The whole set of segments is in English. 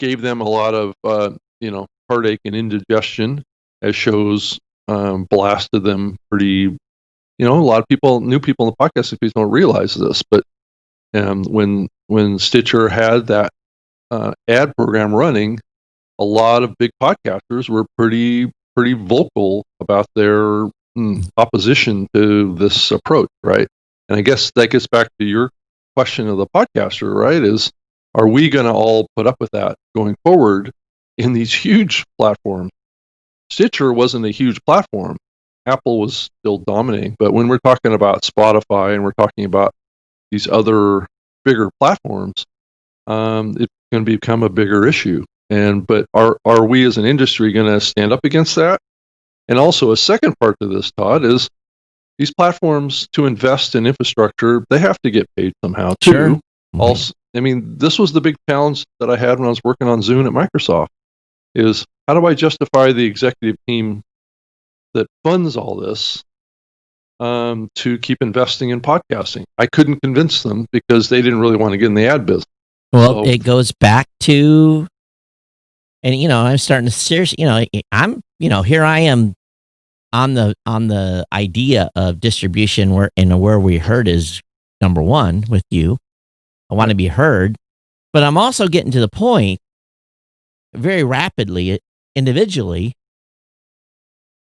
gave them a lot of heartache and indigestion as shows blasted them pretty. A lot of new people in the podcast space don't realize this, but when Stitcher had that ad program running, a lot of big podcasters were pretty vocal about their opposition to this approach, right? And I guess that gets back to your question of the podcaster, right? Are we going to all put up with that going forward in these huge platforms? Stitcher wasn't a huge platform. Apple was still dominating. But when we're talking about Spotify and we're talking about these other bigger platforms, it's going to become a bigger issue. But are we as an industry going to stand up against that? And also a second part to this, Todd, is these platforms, to invest in infrastructure, they have to get paid somehow too. Sure. Also, this was the big challenge that I had when I was working on Zune at Microsoft, is how do I justify the executive team that funds all this to keep investing in podcasting? I couldn't convince them because they didn't really want to get in the ad business. Well, it goes back to, and I'm starting to seriously, here I am on the idea of distribution where we heard is number one with you. I want to be heard, but I'm also getting to the point very rapidly, individually,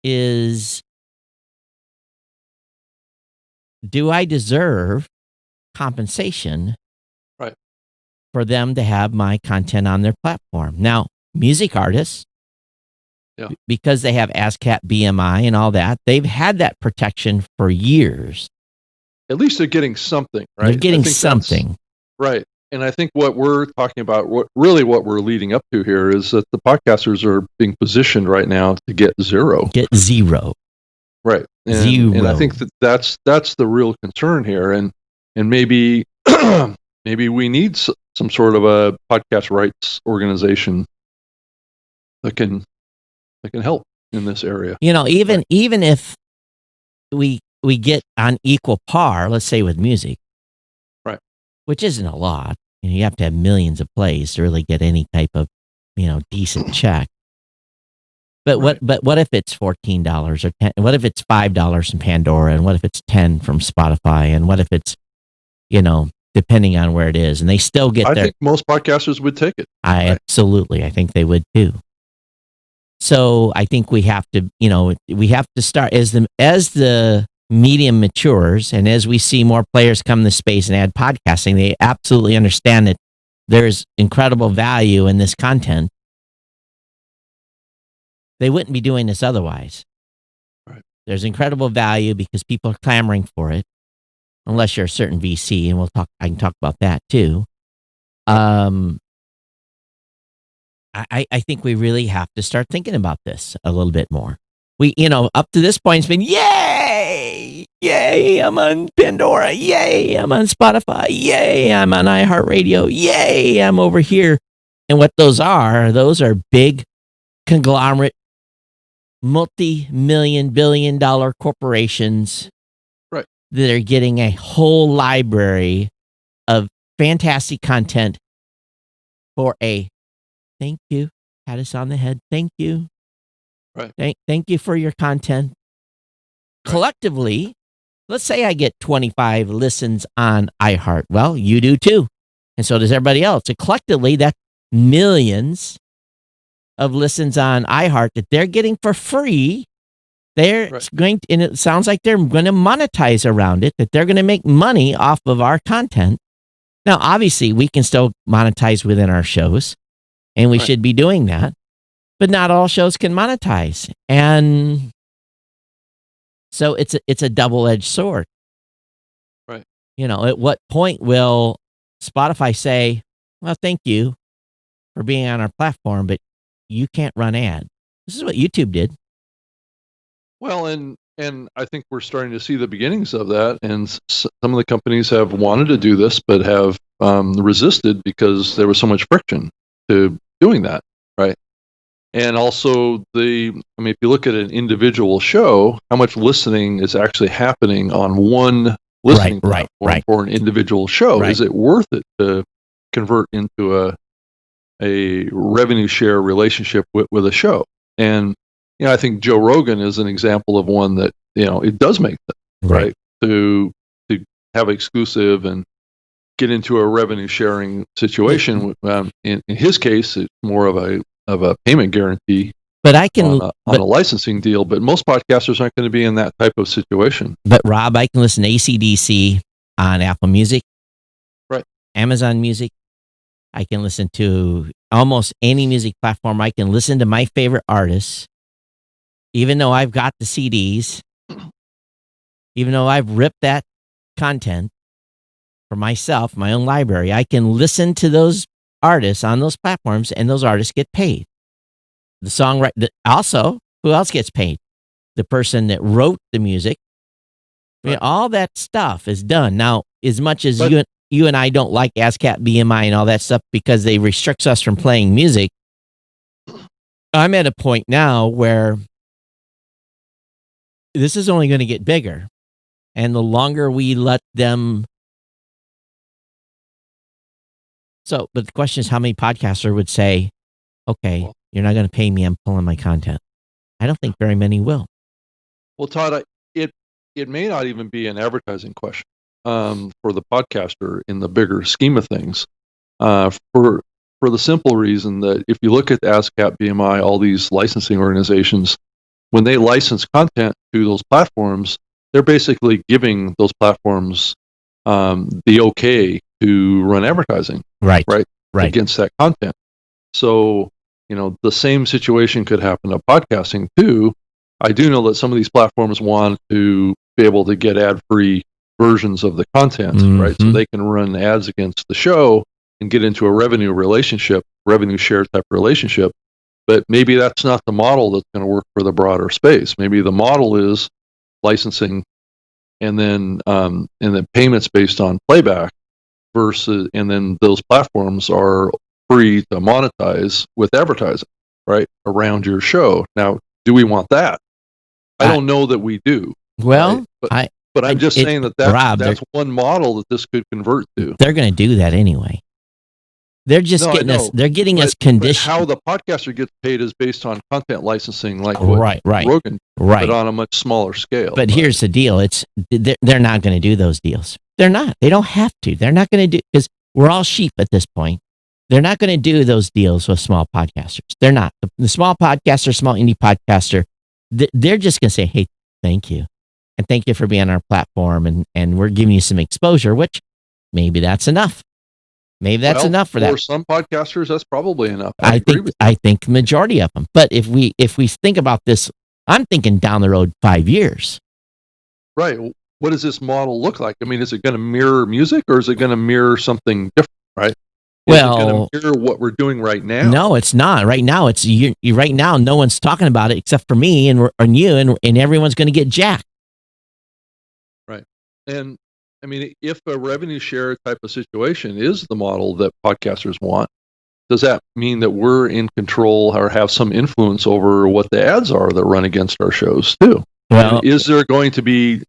is, do I deserve compensation for them to have my content on their platform? Now, music artists, because they have ASCAP, BMI, and all that, they've had that protection for years. At least they're getting something, right? They're getting something. Right. And I think what we're talking about, what we're leading up to here, is that the podcasters are being positioned right now to get zero. Get zero. Right. And I think that's the real concern here. And maybe maybe we need some sort of a podcast rights organization that can help in this area. Even if we get on equal par, let's say with music, right, which isn't a lot. You have to have millions of plays to really get any type of decent check. But what if it's $14 or $10? What if it's $5 from Pandora, and what if it's $10 from Spotify, and what if it's depending on where it is, and they still get I think most podcasters would take it. Absolutely, I think they would too. So I think we have to start as the medium matures, and as we see more players come in the space and add podcasting, they absolutely understand that there's incredible value in this content. They wouldn't be doing this otherwise. Right. There's incredible value because people are clamoring for it, unless you're a certain VC, and I can talk about that too. I think we really have to start thinking about this a little bit more. We, up to this point, it's been, yay, I'm on Pandora, yay, I'm on Spotify, yay, I'm on iHeartRadio, yay, I'm over here. And what those are big conglomerate, multi-million, billion-dollar corporations that are getting a whole library of fantastic content for a thank you, pat us on the head, thank you. Right. Thank you for your content. Right. Collectively, let's say I get 25 listens on iHeart. Well, you do too. And so does everybody else. So collectively, that's millions of listens on iHeart that they're getting for free. They're going to, and it sounds like they're going to monetize around it, that they're going to make money off of our content. Now, obviously, we can still monetize within our shows, and we should be doing that. But not all shows can monetize. And so it's a double-edged sword. Right. At what point will Spotify say, well, thank you for being on our platform, but you can't run ads? This is what YouTube did. Well, and I think we're starting to see the beginnings of that. And some of the companies have wanted to do this, but have resisted because there was so much friction to doing that. Right. And also if you look at an individual show, how much listening is actually happening on one listening platform for an individual show? Is it worth it to convert into a revenue share relationship with a show. And I think Joe Rogan is an example of one that it does make sense, right? To have exclusive and get into a revenue sharing situation. In his case, it's more of a payment guarantee. But I can on a licensing deal. But most podcasters aren't going to be in that type of situation. But Rob, I can listen to AC/DC on Apple Music, right? Amazon Music. I can listen to almost any music platform. I can listen to my favorite artists, even though I've got the CDs, even though I've ripped that content for myself, my own library. I can listen to those artists on those platforms, and those artists get paid. The songwriter, also, who else gets paid? The person that wrote the music. I mean, all that stuff is done. Now, as much as you and I don't like ASCAP, BMI, and all that stuff because they restricts us from playing music, I'm at a point now where this is only going to get bigger. And the longer we let them... but the question is, how many podcaster would say, okay, you're not going to pay me, I'm pulling my content? I don't think very many will. Well, Todd, it may not even be an advertising question for the podcaster in the bigger scheme of things, for the simple reason that if you look at ASCAP, BMI, all these licensing organizations, when they license content to those platforms, they're basically giving those platforms the okay to run advertising, right, against that content. So, the same situation could happen to podcasting too. I do know that some of these platforms want to be able to get ad-free versions of the content, right? So they can run ads against the show and get into a revenue share type relationship. But maybe that's not the model that's going to work for the broader space. Maybe the model is licensing and then payments based on playback and then those platforms are free to monetize with advertising, right, around your show. Now, do we want that? I don't know that we do. Well, right? But I'm just saying that's one model that this could convert to. They're going to do that anyway. They're just getting us. They're getting us conditioned. How the podcaster gets paid is based on content licensing, like what Rogan, but on a much smaller scale. But here's the deal: they're not going to do those deals. They're not. They don't have to. They're not going to do, because we're all sheep at this point. They're not going to do those deals with small podcasters. They're not. The small podcaster, small indie podcaster, they're just going to say, hey, thank you. And thank you for being on our platform. And we're giving you some exposure, which maybe that's enough. Maybe that's enough for that. For some podcasters, that's probably enough. I think the majority of them. But if we think about this, I'm thinking down the road 5 years. Right. What does this model look like? I mean, is it going to mirror music, or is it going to mirror something different, right? Is it going to mirror what we're doing right now? No, it's not. Right now, right now, no one's talking about it except for me and you, and everyone's going to get jacked. Right. And I mean, if a revenue share type of situation is the model that podcasters want, does that mean that we're in control or have some influence over what the ads are that run against our shows too? Well, is there going to be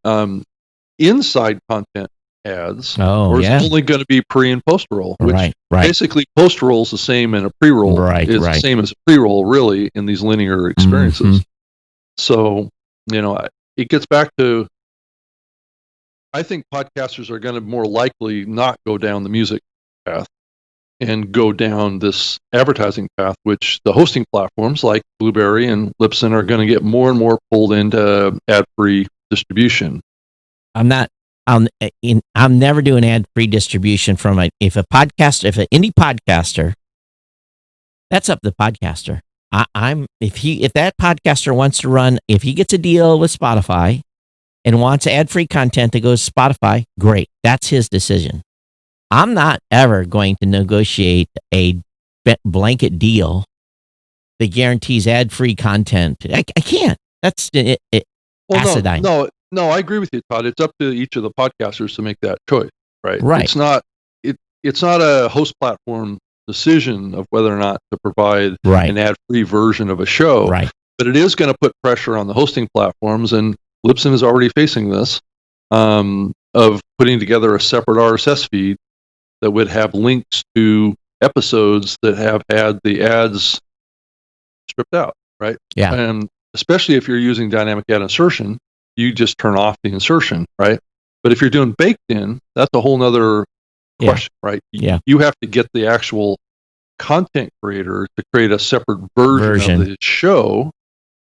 inside content ads, or is it only going to be pre and post roll? Which basically post roll is the same in a pre roll. It's the same as a pre roll, really, in these linear experiences. So it gets back to, I think podcasters are going to more likely not go down the music path and go down this advertising path, which the hosting platforms like Blueberry and Libsyn are going to get more and more pulled into ad-free distribution. I'm never doing ad-free distribution if an indie podcaster, that's up to the podcaster. If that podcaster wants to run, if he gets a deal with Spotify and wants ad-free content that goes to Spotify, great. That's his decision. I'm not ever going to negotiate a blanket deal that guarantees ad-free content. I can't. That's acidine. No, I agree with you, Todd. It's up to each of the podcasters to make that choice, right? Right. It's not a host platform decision of whether or not to provide an ad-free version of a show. Right. But it is going to put pressure on the hosting platforms, and Libsyn is already facing this, of putting together a separate RSS feed that would have links to episodes that have had the ads stripped out, right? Yeah. And especially if you're using dynamic ad insertion, you just turn off the insertion, right? But if you're doing baked in, that's a whole nother Yeah. question, right? Yeah. You have to get the actual content creator to create a separate version of the show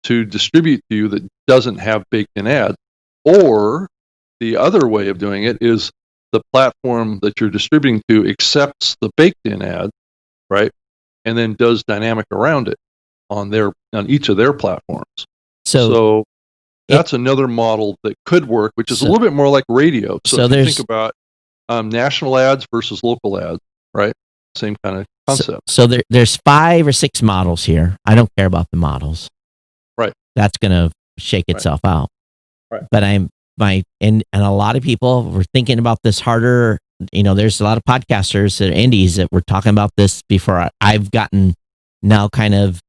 to distribute to you that doesn't have baked in ads. Or the other way of doing it is the platform that you're distributing to accepts the baked in ad, right? And then does dynamic around it on each of their platforms. So that's another model that could work, which is a little bit more like radio. So if you think about national ads versus local ads, right? Same kind of concept. So there's 5 or 6 models here. I don't care about the models. Right. That's going to shake itself out. Right. But and a lot of people were thinking about this harder. There's a lot of podcasters that are indies that were talking about this before I've gotten now kind of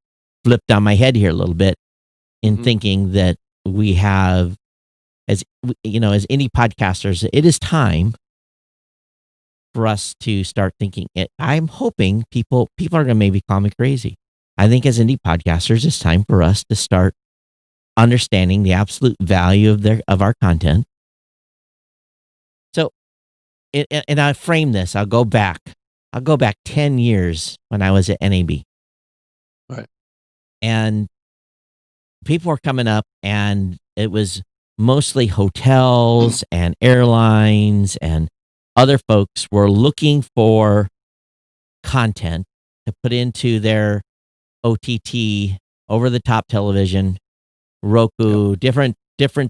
flipped on my head here a little bit in thinking that we have, as indie podcasters, it is time for us to start thinking it. I'm hoping people are going to maybe call me crazy. I think as indie podcasters, it's time for us to start understanding the absolute value of our content. So, and I frame this. I'll go back 10 years when I was at NAB. Right. And people were coming up, and it was mostly hotels and airlines, and other folks were looking for content to put into their OTT, over-the-top television, Roku, different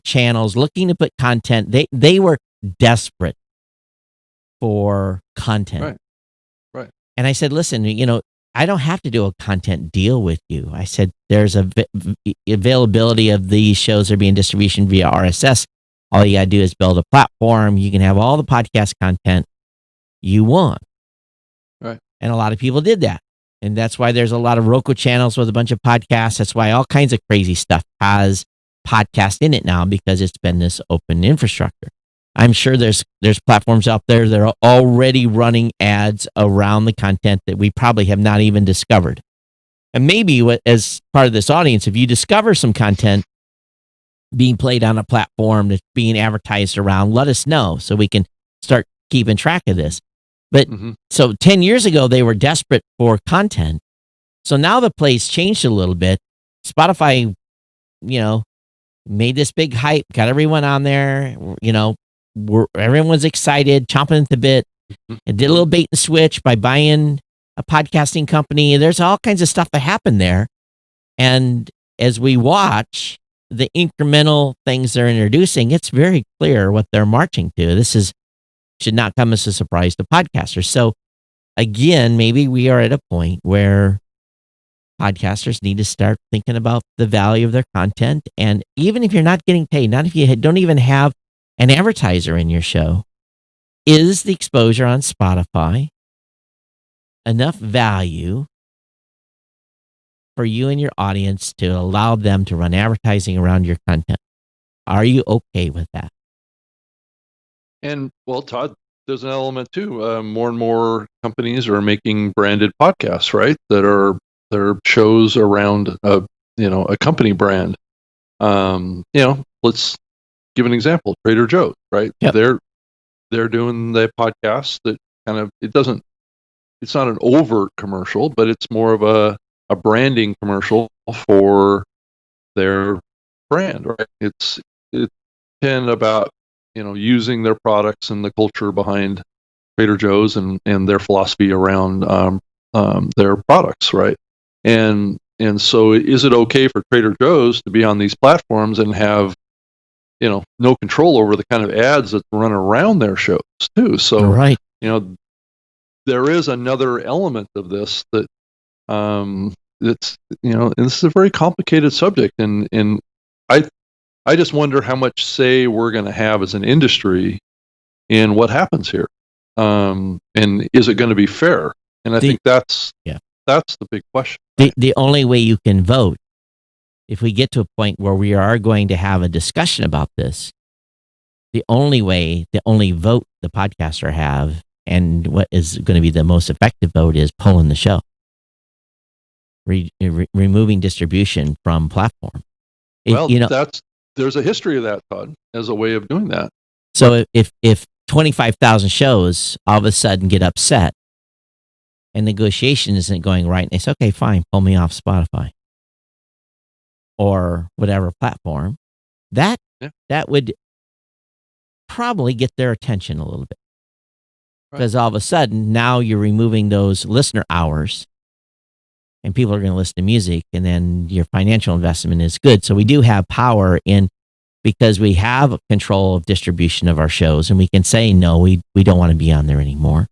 channels, looking to put content. They were desperate for content. Right. And I said, listen, I don't have to do a content deal with you. I said, there's availability of these shows are being distribution via RSS. All you got to do is build a platform. You can have all the podcast content you want. Right. And a lot of people did that. And that's why there's a lot of Roku channels with a bunch of podcasts. That's why all kinds of crazy stuff has podcast in it now, because it's been this open infrastructure. I'm sure there's platforms out there that are already running ads around the content that we probably have not even discovered. And maybe as part of this audience, if you discover some content being played on a platform that's being advertised around, let us know so we can start keeping track of this. But so 10 years ago, they were desperate for content. So now the play's changed a little bit. Spotify, made this big hype, got everyone on there, everyone's excited, chomping at the bit, and did a little bait and switch by buying a podcasting company. There's all kinds of stuff that happened there. And as we watch the incremental things they're introducing, it's very clear what they're marching to. This should not come as a surprise to podcasters. So again, maybe we are at a point where podcasters need to start thinking about the value of their content. And even if you're not getting paid, not if you don't even have an advertiser in your show, is the exposure on Spotify enough value for you and your audience to allow them to run advertising around your content? Are you okay with that? And well, Todd, there's an element too. More and more companies are making branded podcasts, right? That are shows around a company brand. Let's give an example. Trader Joe's, right? Yep. They're doing the podcast that kind of it's not an overt commercial, but it's more of a branding commercial for their brand, right? It's been about using their products and the culture behind Trader Joe's and their philosophy around their products, right? And so is it okay for Trader Joe's to be on these platforms and have no control over the kind of ads that run around their shows too? So right. There is another element of this that it's and this is a very complicated subject, and I just wonder how much say we're going to have as an industry in what happens here, and is it going to be fair? And I think that's the big question. Right? The only way you can vote, if we get to a point where we are going to have a discussion about this, the only vote the podcaster have And what is going to be the most effective vote is pulling the show, removing distribution from platform. Well, there's a history of that, Todd, as a way of doing that. So if 25,000 shows all of a sudden get upset and negotiation isn't going right, and they say, okay, fine, pull me off Spotify or whatever platform, that would probably get their attention a little bit. Because all of a sudden, now you're removing those listener hours and people are going to listen to music, and then your financial investment is good. So we do have power because we have control of distribution of our shows, and we can say, no, we don't want to be on there anymore.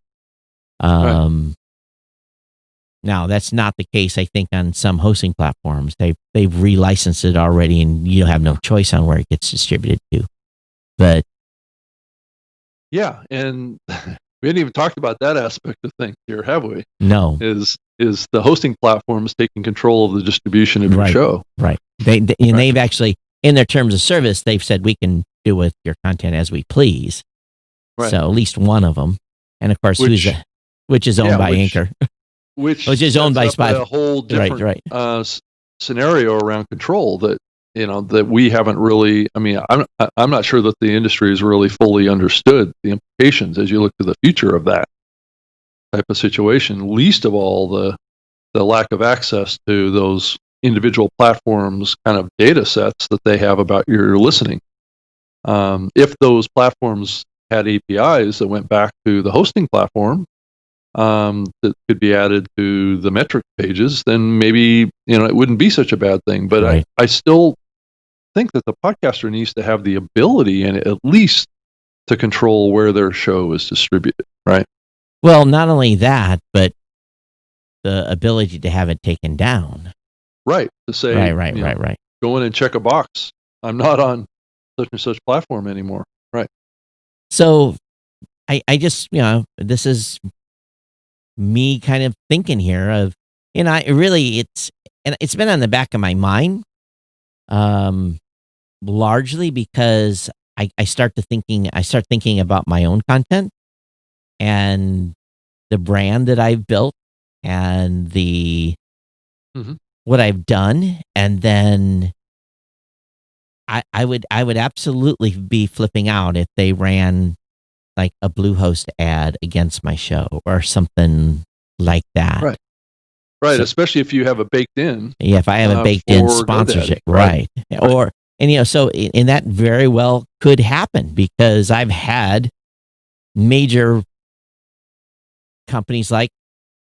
Now, that's not the case, I think, on some hosting platforms. They've relicensed it already, and you have no choice on where it gets distributed to. But yeah, and we hadn't even talked about that aspect of things here, have we? No. Is the hosting platforms taking control of the distribution of your show? Right. They've actually, in their terms of service, they've said we can do with your content as we please. Right. So at least one of them, and of course, which is owned by Anchor, which is owned by Spotify. A whole different scenario around control that that we haven't really. I mean, I'm not sure that the industry has really fully understood the implications as you look to the future of that type of situation. Least of all the lack of access to those individual platforms' kind of data sets that they have about your listening. If those platforms had APIs that went back to the hosting platform that could be added to the metric pages, then maybe it wouldn't be such a bad thing. But I still think that the podcaster needs to have the ability and at least to control where their show is distributed, right? Well, not only that, but the ability to have it taken down. Right. To say, right. Go in and check a box. I'm not on such and such platform anymore. Right. So I just, this is me kind of thinking here of, it's been on the back of my mind, largely because I start thinking about my own content and the brand that I've built and what I've done. And then I would absolutely be flipping out if they ran like a Bluehost ad against my show or something like that. Right. So, especially if you have a baked in. Yeah. If I have a baked in sponsorship. Right. Or, so that very well could happen because I've had major companies like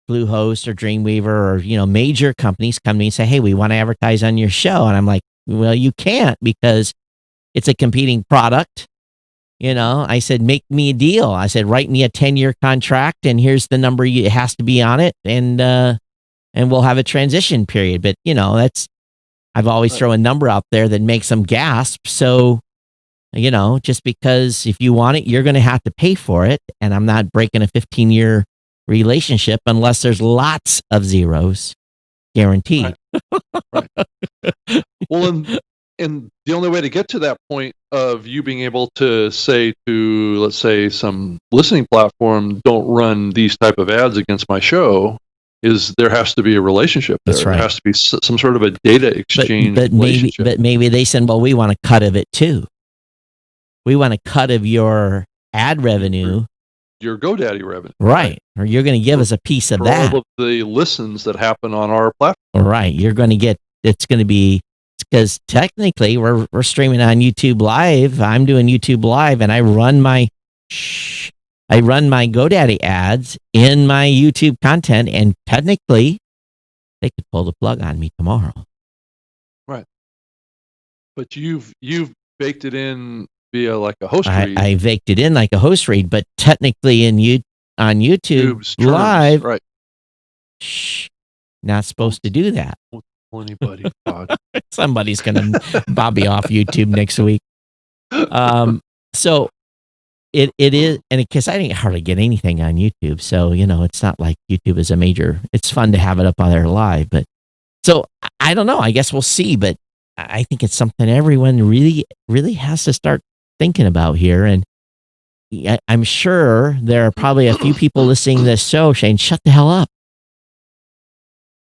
Bluehost or Dreamweaver or, major companies come to me and say, hey, we want to advertise on your show. And I'm like, well, you can't because it's a competing product. I said, make me a deal. I said, write me a 10-year contract and here's the number it has to be on it. And we'll have a transition period. But, I've always thrown a number out there that makes them gasp. So, just because if you want it, you're going to have to pay for it. And I'm not breaking a 15-year relationship unless there's lots of zeros guaranteed. Right. Well, and the only way to get to that point of you being able to say to, let's say, some listening platform, don't run these type of ads against my show, is there has to be a relationship there. That's right. There has to be some sort of a data exchange relationship. But maybe they said, well, we want a cut of it too. We want a cut of your ad revenue. Your GoDaddy revenue. Right. Or you're going to give us a piece of that. All of the listens that happen on our platform. Right. You're going to get, it's going to be, because technically we're streaming on YouTube Live. I'm doing YouTube Live and I run my GoDaddy ads in my YouTube content, and technically they could pull the plug on me tomorrow. Right. But you've baked it in via like a host read. I baked it in like a host read, but technically on YouTube Live, right? Not supposed to do that. Anybody, somebody's gonna bob me off YouTube next week. So it is, and because I didn't hardly get anything on YouTube, so it's not like YouTube is a major. It's fun to have it up on there live, but so I don't know. I guess we'll see, but I think it's something everyone really, really has to start thinking about here. And I'm sure there are probably a few people listening to this show saying, "Shut the hell up."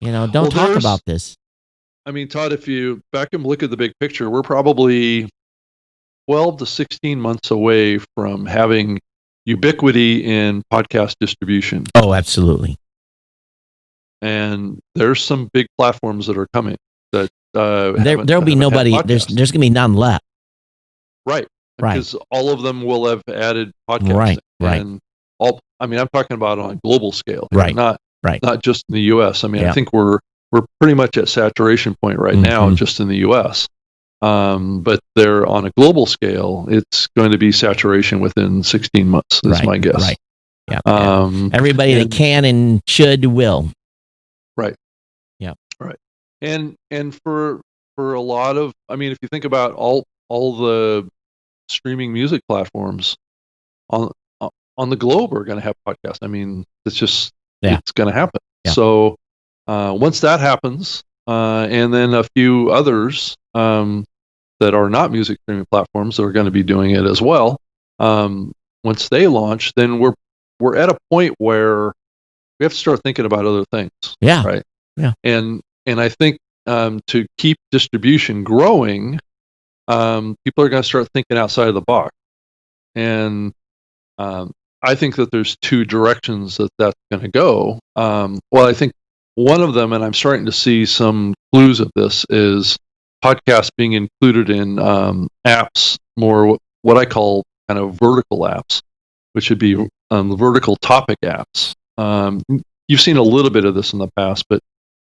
Don't Well, talk there's- about this. I mean, Todd, if you back and look at the big picture, we're probably 12 to 16 months away from having ubiquity in podcast distribution. Oh, absolutely. And there's some big platforms that are coming that There'll be nobody. There's going to be none left. Right. Right. Because all of them will have added podcasting. Right. And I'm talking about on a global scale. Right. Not just in the US. I mean, Yeah. I think we're pretty much at saturation point right now, just in the US. But they're on a global scale, it's going to be saturation within 16 months, is my guess. Right. Yeah. Everybody that can and should will. Right. Yeah. Right. And for a lot of, I mean, if you think about all the streaming music platforms on the globe are going to have podcasts. I mean, it's just it's going to happen. Yeah. So once that happens, and then a few others that are not music streaming platforms that are going to be doing it as well. Once they launch, then we're at a point where we have to start thinking about other things. Yeah. Right. Yeah. And I think to keep distribution growing, people are going to start thinking outside of the box. And I think that there's two directions that's going to go. Well, I think one of them, and I'm starting to see some clues of this, is podcasts being included in apps, more what I call kind of vertical apps, which would be vertical topic apps. You've seen a little bit of this in the past, but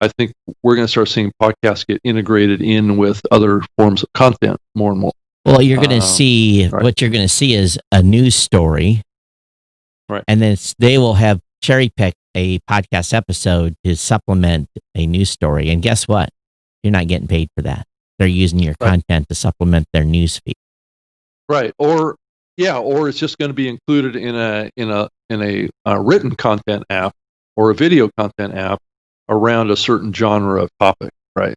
I think we're going to start seeing podcasts get integrated in with other forms of content more and more. Well, you're going to see, what you're going to see is a news story. Right. And then they will have cherry picked a podcast episode to supplement a news story. And guess what? You're not getting paid for that. They're using your content to supplement their news feed. Right. Or it's just going to be included in a written content app or a video content app around a certain genre of topic. Right.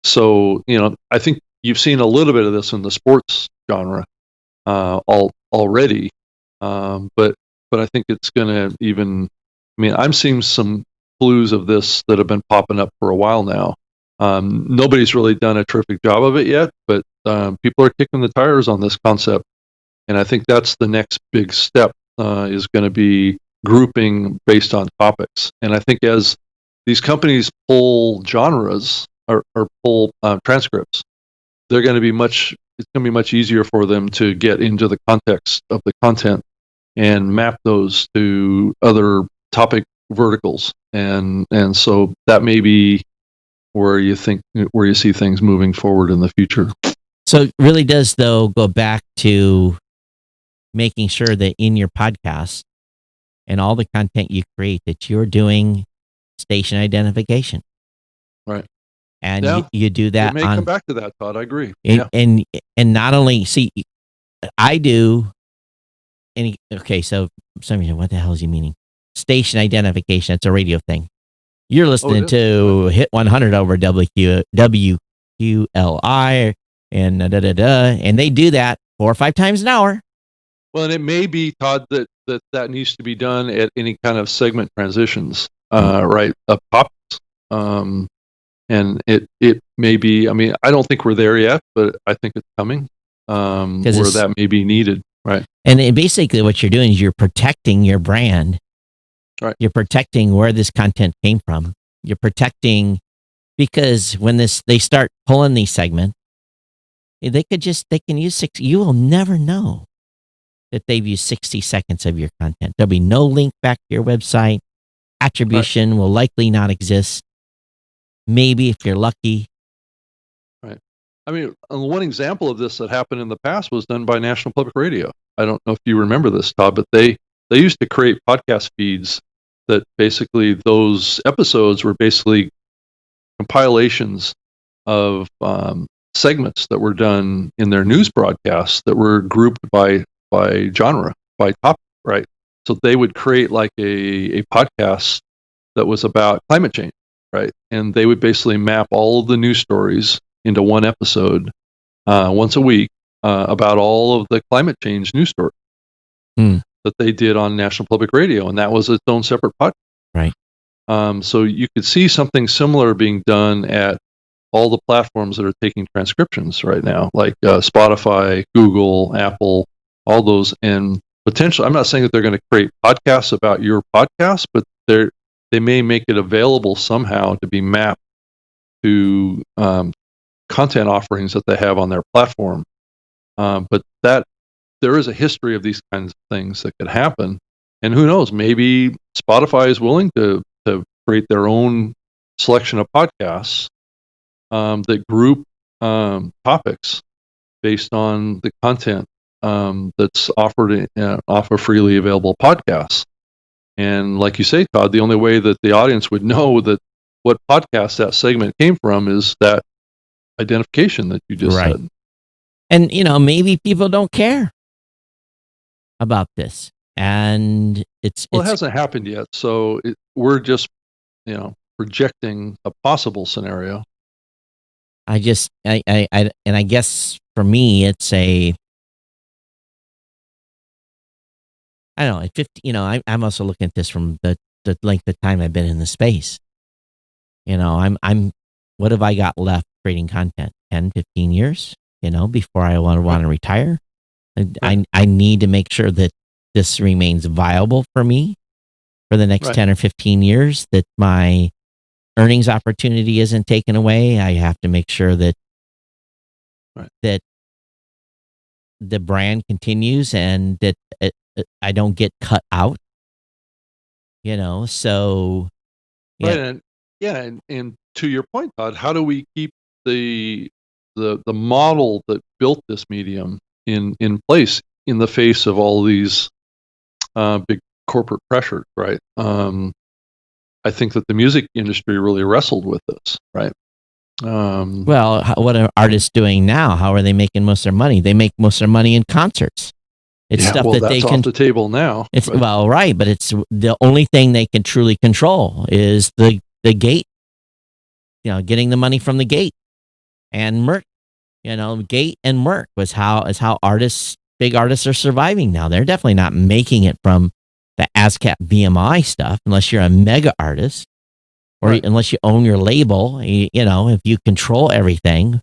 So, I think you've seen a little bit of this in the sports genre already. But I think it's going to even, I'm seeing some clues of this that have been popping up for a while now. Nobody's really done a terrific job of it yet, but people are kicking the tires on this concept. And I think that's the next big step, is going to be grouping based on topics. And I think as these companies pull genres or pull transcripts, it's going to be much easier for them to get into the context of the content and map those to other topic verticals. And so that may be where you see things moving forward in the future. So it really does, though, go back to making sure that in your podcast and all the content you create, that you're doing station identification. Right. And you do that. It may come back to that, Todd. I agree. And not only, I do so somebody, what the hell is he meaning? Station identification. It's a radio thing. You're listening to Hit 100 over WQLI and and they do that 4 or 5 times an hour. Well, and it may be, Todd, that needs to be done at any kind of segment transitions, right? Of topics. And it may be, I don't think we're there yet, but I think it's coming, where that may be needed. Right. And basically what you're doing is you're protecting your brand. Right. You're protecting where this content came from. You're protecting, because when they start pulling these segments, they can use 6. You will never know that they've used 60 seconds of your content. There'll be no link back to your website. Attribution will likely not exist. Maybe if you're lucky. Right. One example of this that happened in the past was done by National Public Radio. I don't know if you remember this, Todd, but they used to create podcast feeds that basically those episodes were basically compilations of segments that were done in their news broadcasts that were grouped by genre, by topic, right? So they would create like a podcast that was about climate change, right? And they would basically map all of the news stories into one episode once a week, about all of the climate change news stories that they did on National Public Radio, and that was its own separate podcast. Right. So you could see something similar being done at all the platforms that are taking transcriptions right now, like Spotify, Google, Apple, all those, and potentially, I'm not saying that they're going to create podcasts about your podcast, but they may make it available somehow to be mapped to content offerings that they have on their platform. But that there is a history of these kinds of things that could happen, and who knows? Maybe Spotify is willing to create their own selection of podcasts that group topics based on the content that's offered off of freely available podcasts. And like you say, Todd, the only way that the audience would know that what podcast that segment came from is that identification that you just said. And, maybe people don't care about this. And it hasn't happened yet. So we're just, projecting a possible scenario. I guess for me, it's I don't know, at 50, I'm also looking at this from the length of time I've been in the space. I'm what have I got left creating content? 10, 15 years, before I want to retire. I need to make sure that this remains viable for me for the next 10 or 15 years, that my earnings opportunity isn't taken away. I have to make sure that that the brand continues and that I don't get cut out. So and to your point, Todd, how do we keep the model that built this medium in place in the face of all these big corporate pressures, right? I think that the music industry really wrestled with this, right? Well, what are artists doing now? How are they making most of their money? They make most of their money in concerts. It's stuff that they can off the table now. It's but it's the only thing they can truly control is the gate. Getting the money from the gate and Merck. Gate and Merck is how big artists are surviving now. They're definitely not making it from the ASCAP BMI stuff unless you're a mega artist or unless you own your label. If you control everything,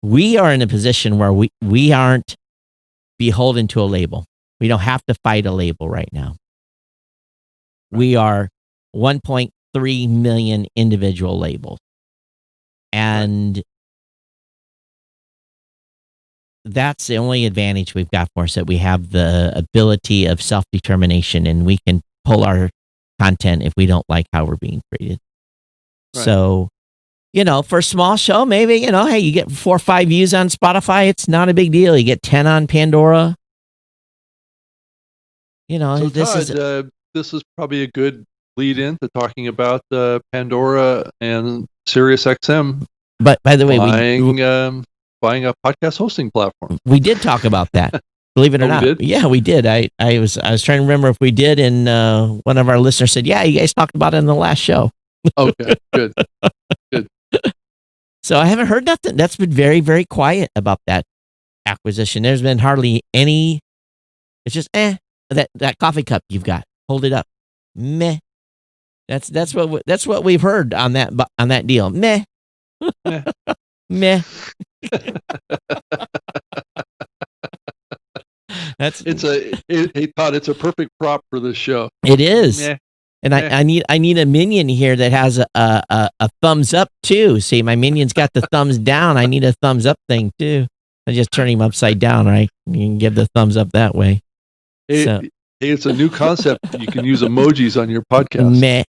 we are in a position where we aren't beholden to a label. We don't have to fight a label right now. We are 1.3 million individual labels. And that's the only advantage we've got for us, that we have the ability of self-determination, and we can pull our content if we don't like how we're being treated. Right. So, for a small show, maybe, hey, you get 4 or 5 views on Spotify. It's not a big deal. You get 10 on Pandora. So this is probably a good lead in to talking about Pandora and SiriusXM. But by the way, buying a podcast hosting platform. We did talk about that. Believe it or not. We did? Yeah, we did. I was trying to remember if we did, and one of our listeners said, "Yeah, you guys talked about it in the last show." Okay, good. So I haven't heard nothing. That's been very, very quiet about that acquisition. There's been hardly any. It's just that coffee cup you've got. Hold it up. Meh. That's what we've heard on that deal. Meh. Meh. Todd, it's a perfect prop for this show. It is. Meh. And I need a minion here that has a thumbs up too. See, my minion's got the thumbs down. I need a thumbs up thing too. I just turn him upside down, right? You can give the thumbs up that way. Hey, it's a new concept. You can use emojis on your podcast. Meh.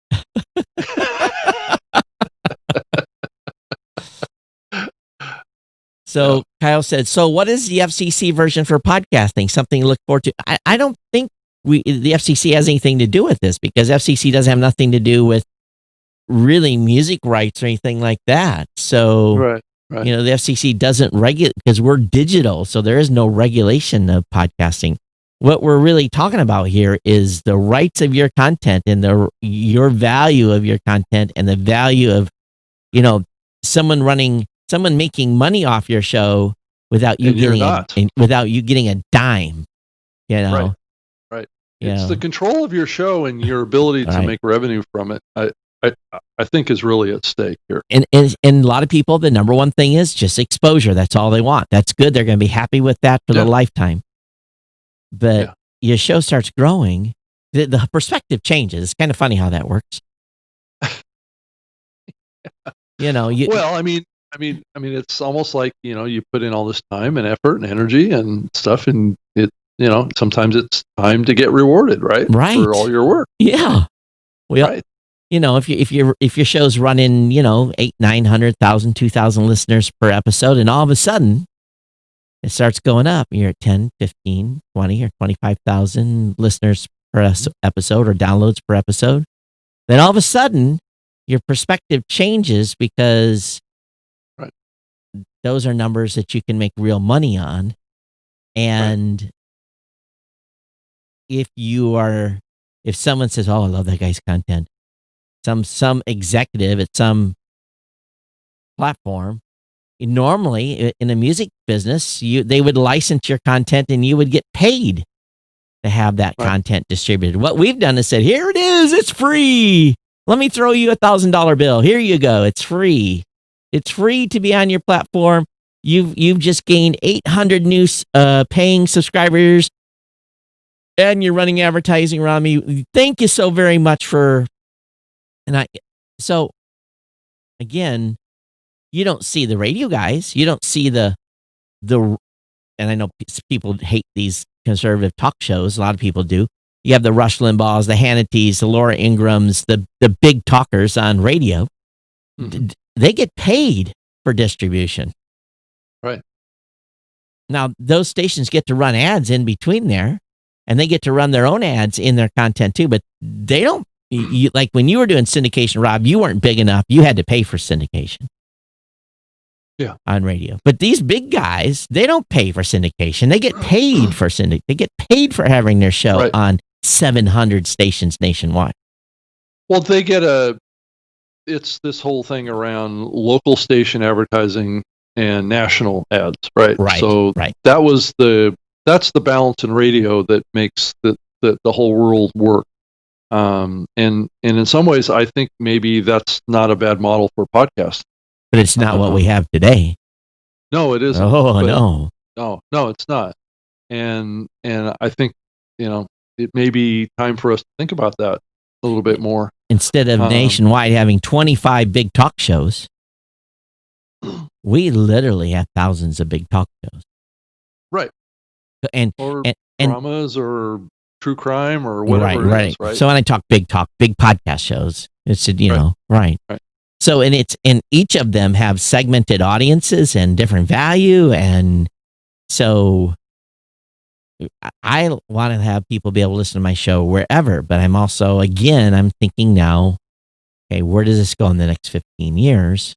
So Kyle said, so what is the FCC version for podcasting? Something to look forward to. I don't think the FCC has anything to do with this, because FCC doesn't have nothing to do with really music rights or anything like that. So, right. The FCC doesn't regulate, because we're digital. So there is no regulation of podcasting. What we're really talking about here is the rights of your content and your value of your content, and the value of, someone making money off your show without you And you're getting not. without you getting a dime. You know, Right. you It's know, the control of your show and your ability to Right. make revenue from it. I think is really at stake here. and a lot of people, the number one thing is just exposure. That's all they want. That's good. They're going to be happy with that for the Yeah. lifetime. But Yeah. your show starts growing, the perspective changes. It's kind of funny how that works. You know, Well, I mean, it's almost like, you put in all this time and effort and energy and stuff, and sometimes it's time to get rewarded, right? Right. For all your work. Yeah. Well, Right. you know, if your show's running, 800, 900,000, 2,000 listeners per episode, and all of a sudden it starts going up, you're at 10, 15, 20, or 25,000 listeners per episode or downloads per episode, then all of a sudden your perspective changes because Right. those are numbers that you can make real money on. And if someone says, "Oh, I love that guy's content," some executive at some platform, normally in the music business, they would license your content and you would get paid to have that Right. content distributed. What we've done is said, "Here it is, it's free. Let me throw you $1,000 bill. Here you go. It's free. It's free to be on your platform. You've just gained 800 new paying subscribers, and you're running advertising around me. Thank you so very much for." So again, you don't see the radio guys. You don't see the, and I know people hate these conservative talk shows. A lot of people do. You have the Rush Limbaughs, the Hannitys, the Laura Ingrams, the big talkers on radio. Mhm. They get paid for distribution. Right. Now, those stations get to run ads in between there, and they get to run their own ads in their content too, but they don't. Like when you were doing syndication, Rob, you weren't big enough. You had to pay for syndication. Yeah. On radio. But these big guys, they don't pay for syndication. They get paid for They get paid for having their show Right. on 700 stations nationwide. Well, it's this whole thing around local station advertising and national ads, right? Right. So Right. that's the balance in radio that makes the whole world work. And in some ways, I think maybe that's not a bad model for podcasts. But it's not what we have today. No, it isn't. Oh, But no. No, it's not. And I think, it may be time for us to think about that a little bit more. Instead of nationwide having 25 big talk shows, we literally have thousands of big talk shows. Right. Or dramas or true crime or whatever right, it is, right? So when I talk big podcast shows, it's, right. So, and each of them have segmented audiences and different value. And so I want to have people be able to listen to my show wherever, but I'm also, again, I'm thinking now, okay, where does this go in the next 15 years?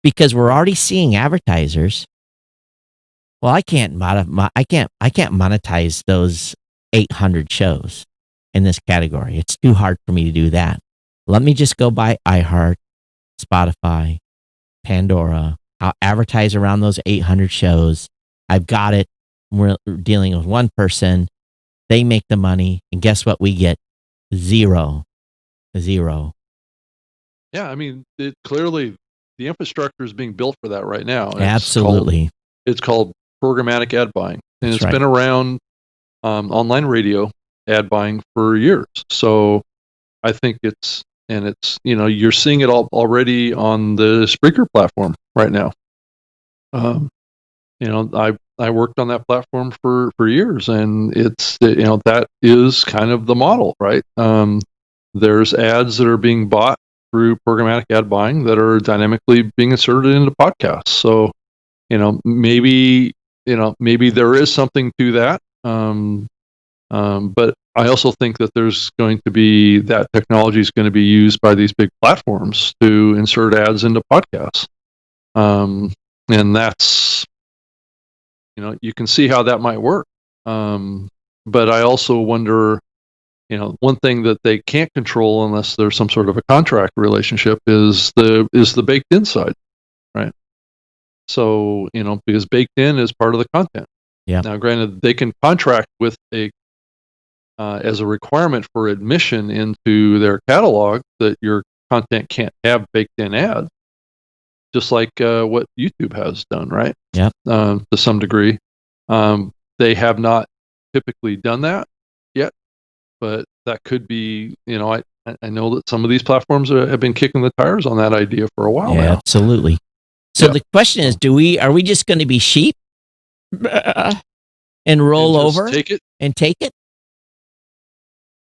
Because we're already seeing advertisers. Well, I can't monetize those 800 shows in this category. It's too hard for me to do that. Let me just go buy iHeart, Spotify, Pandora. I'll advertise around those 800 shows. I've got it. We're dealing with one person. They make the money. And guess what we get? Zero. Yeah, I mean, clearly the infrastructure is being built for that right now. And Absolutely. It's called programmatic ad buying. And That's it's been around online radio ad buying for years. So I think it's you're seeing it already on the Spreaker platform right now. I worked on that platform for years, and it's that is kind of the model, right? There's ads that are being bought through programmatic ad buying that are dynamically being inserted into podcasts. So maybe there is something to that. But I also think that there's going to be that technology is going to be used by these big platforms to insert ads into podcasts. And that's, you can see how that might work. But I also wonder, one thing that they can't control unless there's some sort of a contract relationship is the baked in side, right? So, because baked in is part of the content. Yeah. Now, granted, they can contract with as a requirement for admission into their catalog that your content can't have baked in ads, just like what YouTube has done, right? Yeah. To some degree. They have not typically done that yet, but that could be, I know that some of these platforms have been kicking the tires on that idea for a while Yeah, now. absolutely. So Yeah. the question is, are we just going to be sheep and roll And just over take it. and take it?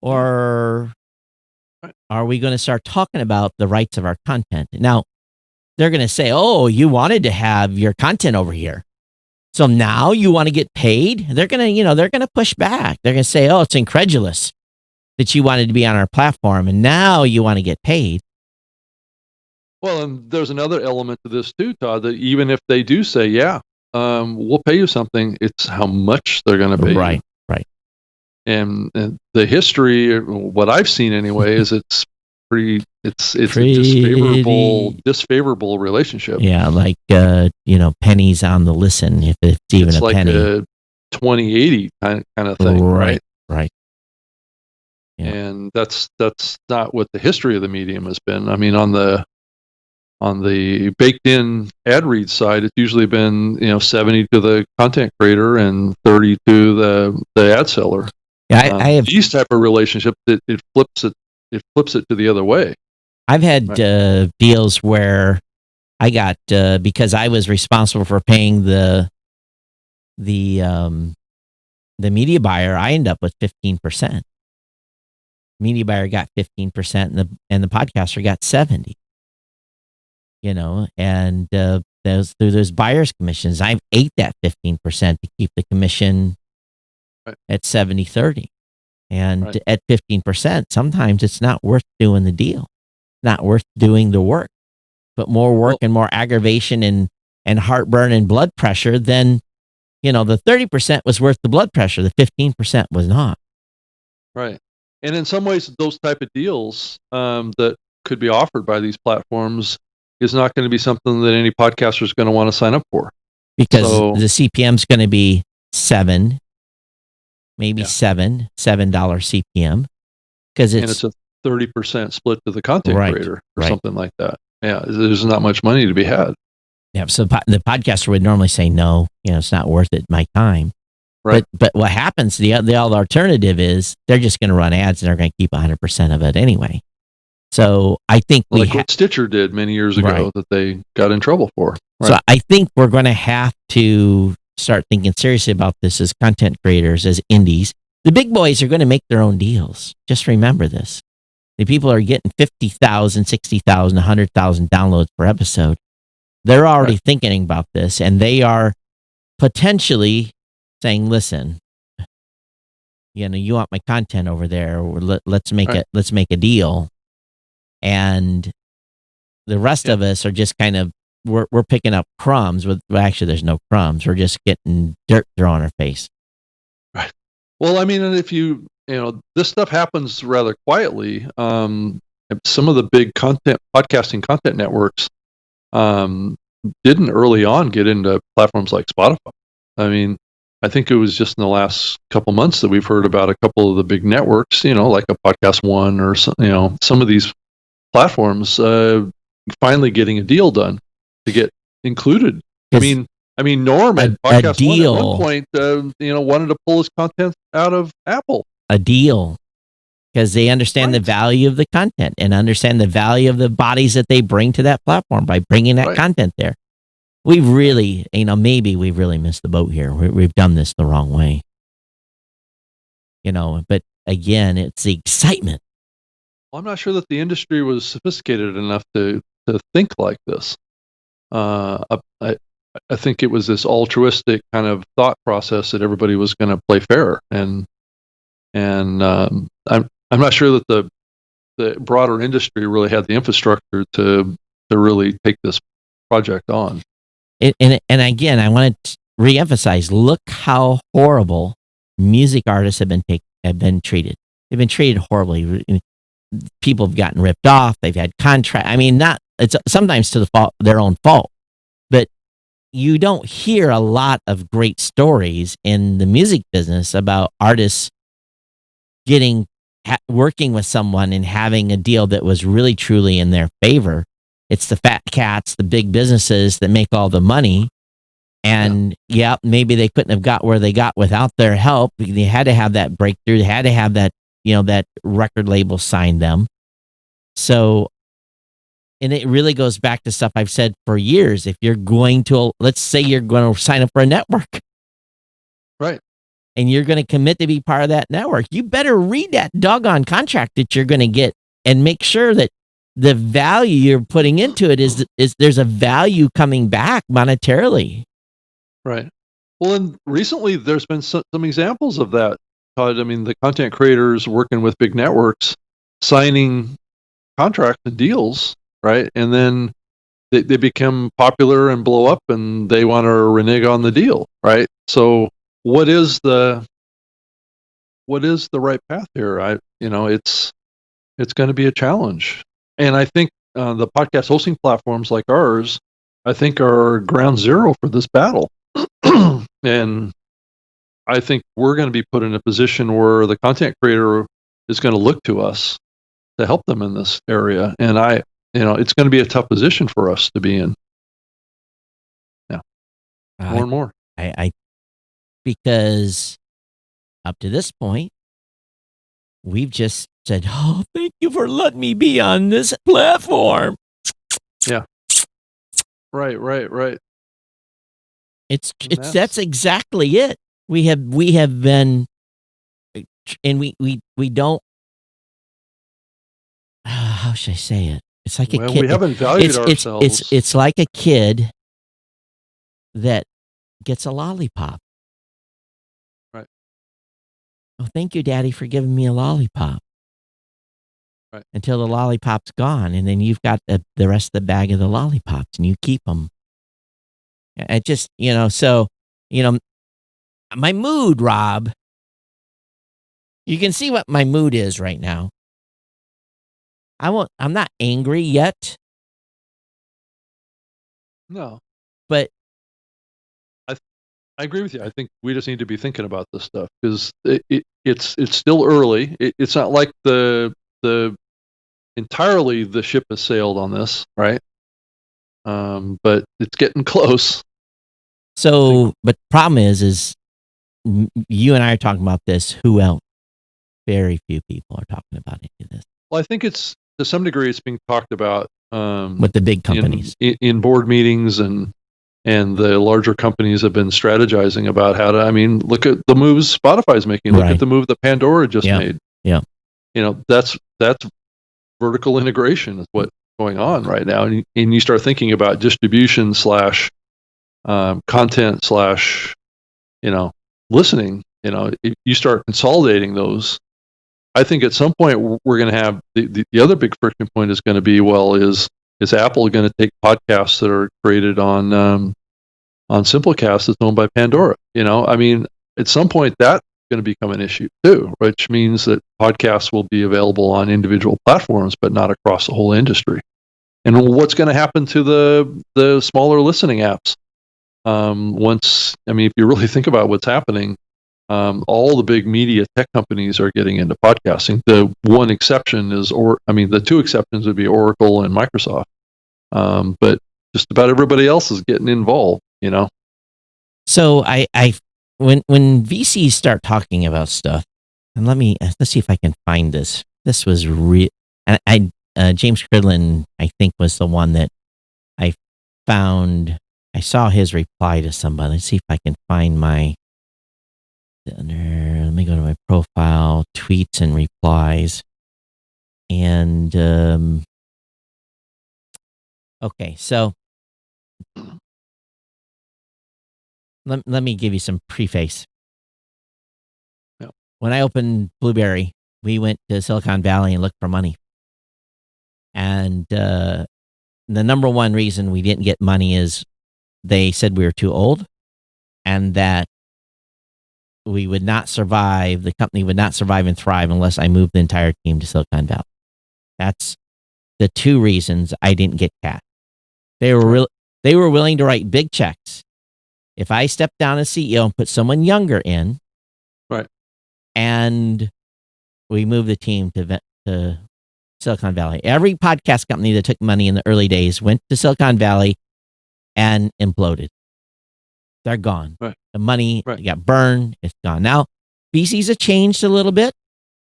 Or Right. are we going to start talking about the rights of our content? Now, they're going to say, oh, you wanted to have your content over here. So now you want to get paid? They're going to push back. They're going to say, oh, it's incredulous that you wanted to be on our platform and now you want to get paid. Well, and there's another element to this too, Todd, that even if they do say, yeah, we'll pay you something, it's how much they're going to pay you. Right. And the history, what I've seen anyway, is it's it's a disfavorable relationship. Yeah, like pennies on the listen, if it's even It's a like penny. a 20/80 kind of thing, right? Right. Yeah. And that's not what the history of the medium has been. I mean, on the baked in ad read side, it's usually been 70 to the content creator and 30 to the ad seller. Yeah, I have these type of relationships. It flips it to the other way. I've had deals where I got because I was responsible for paying the media buyer. I end up with 15%. Media buyer got 15%, and the podcaster got 70%. And those buyer's commissions, I've ate that 15% to keep the commission at 70/30. And at 15%, sometimes it's not worth doing the deal, not worth doing the work, but more work and more aggravation and heartburn and blood pressure than, the 30% was worth the blood pressure. The 15% was not. Right. And in some ways, those type of deals that could be offered by these platforms is not going to be something that any podcaster is going to want to sign up for. Because the CPM is going to be $7, maybe $7 CPM. And it's a 30% split to the content creator or something like that. Yeah, there's not much money to be had. Yeah, so the podcaster would normally say, no, it's not worth it, my time. Right. But what happens, the alternative is they're just going to run ads and they're going to keep 100% of it anyway. So I think what Stitcher did many years ago that they got in trouble for. Right. So I think we're going to have to start thinking seriously about this as content creators, as indies. The big boys are going to make their own deals. Just remember this. The people are getting 50,000, 60,000, 100,000 downloads per episode. They're already thinking about this, and they are potentially saying, listen, you want my content over there, or let's make a deal. And the rest of us are just kind of, we're picking up crumbs actually there's no crumbs. We're just getting dirt thrown on our face. Right. Well, I mean, and if this stuff happens rather quietly. Some of the big podcasting content networks didn't early on get into platforms like Spotify. I mean, I think it was just in the last couple months that we've heard about a couple of the big networks, like a Podcast One or some of these platforms finally getting a deal done to get included. I mean, Norm at Podcast One at one point, wanted to pull his content out of Apple. A deal, because they understand the value of the content and understand the value of the bodies that they bring to that platform by bringing that content there. We've really, maybe we've really missed the boat here. We've done this the wrong way. But again, it's the excitement. Well, I'm not sure that the industry was sophisticated enough to think like this. I think it was this altruistic kind of thought process that everybody was going to play fair, and I'm not sure that the broader industry really had the infrastructure to really take this project on. And again, I want to reemphasize: look how horrible music artists have been treated. They've been treated horribly. People have gotten ripped off. They've had contract. I mean, it's sometimes to their own fault, but you don't hear a lot of great stories in the music business about artists working with someone and having a deal that was really truly in their favor. It's the fat cats, the big businesses that make all the money. And yeah, maybe they couldn't have got where they got without their help. They had to have that breakthrough. They had to have that, that record label sign them. So, and it really goes back to stuff I've said for years. If you're going to, let's say you're going to sign up for a network. Right. And you're going to commit to be part of that network, you better read that doggone contract that you're going to get and make sure that the value you're putting into it is there's a value coming back monetarily. Right. Well, and recently there's been some examples of that, Todd. I mean, the content creators working with big networks, signing contracts and deals, right? And then they become popular and blow up and they want to renege on the deal, right? So what is the right path here? It's going to be a challenge. And I think the podcast hosting platforms like ours, I think, are ground zero for this battle. And I think we're going to be put in a position where the content creator is going to look to us to help them in this area. And it's going to be a tough position for us to be in. Yeah. More and more. Because up to this point, we've just said, "Oh, thank you for letting me be on this platform." Yeah. Right. That's exactly it. We have been, and we don't. How should I say it? It's like a kid. We haven't valued ourselves. It's like a kid that gets a lollipop. Right. Oh, thank you, Daddy, for giving me a lollipop. Right. Until the lollipop's gone, and then you've got the rest of the bag of the lollipops, and you keep them. It just, so, my mood, Rob, you can see what my mood is right now. I'm not angry yet. No. But I agree with you. I think we just need to be thinking about this stuff because it's still early. It's not like the entirely the ship has sailed on this, right? But it's getting close. So, but the problem is you and I are talking about this. Who else? Very few people are talking about any of this. Well, I think it's to some degree it's being talked about with the big companies in board meetings, and the larger companies have been strategizing about how to. I mean, look at the moves Spotify's making. Look at the move that Pandora just made. Yeah, that's vertical integration is what's going on right now, and you start thinking about distribution / content / listening. If you start consolidating those, I think at some point we're going to have the other big friction point is going to be, well, is Apple going to take podcasts that are created on Simplecast that's owned by Pandora? I mean, at some point that's going to become an issue too, which means that podcasts will be available on individual platforms, but not across the whole industry. And what's going to happen to the smaller listening apps? If you really think about what's happening, all the big media tech companies are getting into podcasting. The one exception is, the two exceptions would be Oracle and Microsoft. But just about everybody else is getting involved, So when VCs start talking about stuff, and let's see if I can find this. This was real, and James Cridlin, I think, was the one that I found. I saw his reply to somebody. Let's see if I can find my. Let me go to my profile, tweets and replies. And, okay, so let me give you some preface. Yep. When I opened Blueberry, we went to Silicon Valley and looked for money. And the number one reason we didn't get money is they said we were too old and that we would not survive, the company would not survive and thrive unless I moved the entire team to Silicon Valley. That's the two reasons I didn't get cash. They were They were willing to write big checks. If I stepped down as CEO and put someone younger in, Right. and we moved the team to Silicon Valley. Every podcast company that took money in the early days went to Silicon Valley and imploded. They're gone. Right. The money Right. got burned. It's gone. Now, VCs have changed a little bit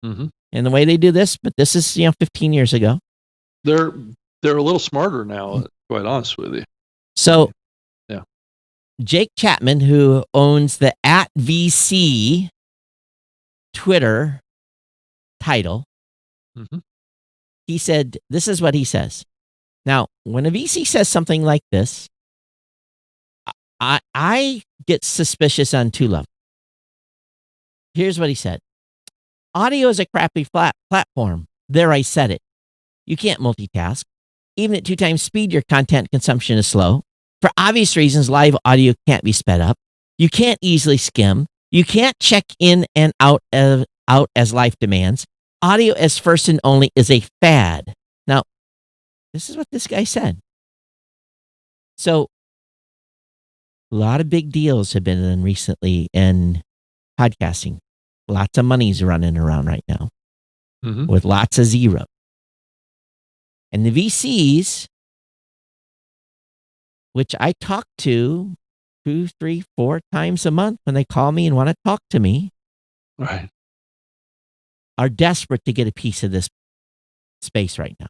Mm-hmm. in the way they do this, but this is 15 years ago. They're a little smarter now, quite honest with you. So, Yeah. Jake Chapman, who owns the @VC Twitter title, Mm-hmm. he said, this is what he says. Now, when a VC says something like this, I get suspicious on two levels. Here's what he said. Audio is a crappy platform. There, I said it. You can't multitask. Even at 2 times speed, your content consumption is slow. For obvious reasons, live audio can't be sped up. You can't easily skim. You can't check in and out as life demands. Audio as first and only is a fad. Now, this is what this guy said. So, a lot of big deals have been done recently in podcasting. Lots of money's running around right now Mm-hmm. with lots of zero. And the VCs, which I talk to 2, 3, 4 times a month when they call me and want to talk to me, Right. are desperate to get a piece of this space right now.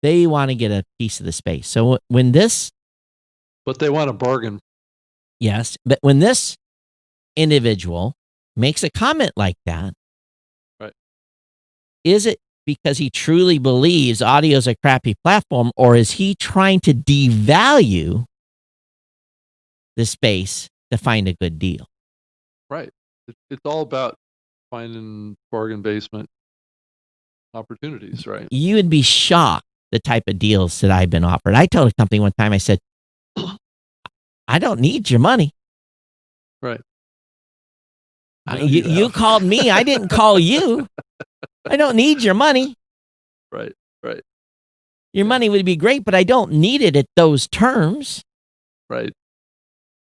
They want to get a piece of the space. So when this, But they want a bargain. yes, but when this individual makes a comment like that, Right. is it because he truly believes audio is a crappy platform, or is he trying to devalue the space to find a good deal? Right. It's all about finding bargain basement opportunities, right? You would be shocked the type of deals that I've been offered. I told a company one time, I said, I don't need your money. Right. No, You have. called me. I didn't call you. I don't need your money. Right. Right. Your money would be great, but I don't need it at those terms. Right.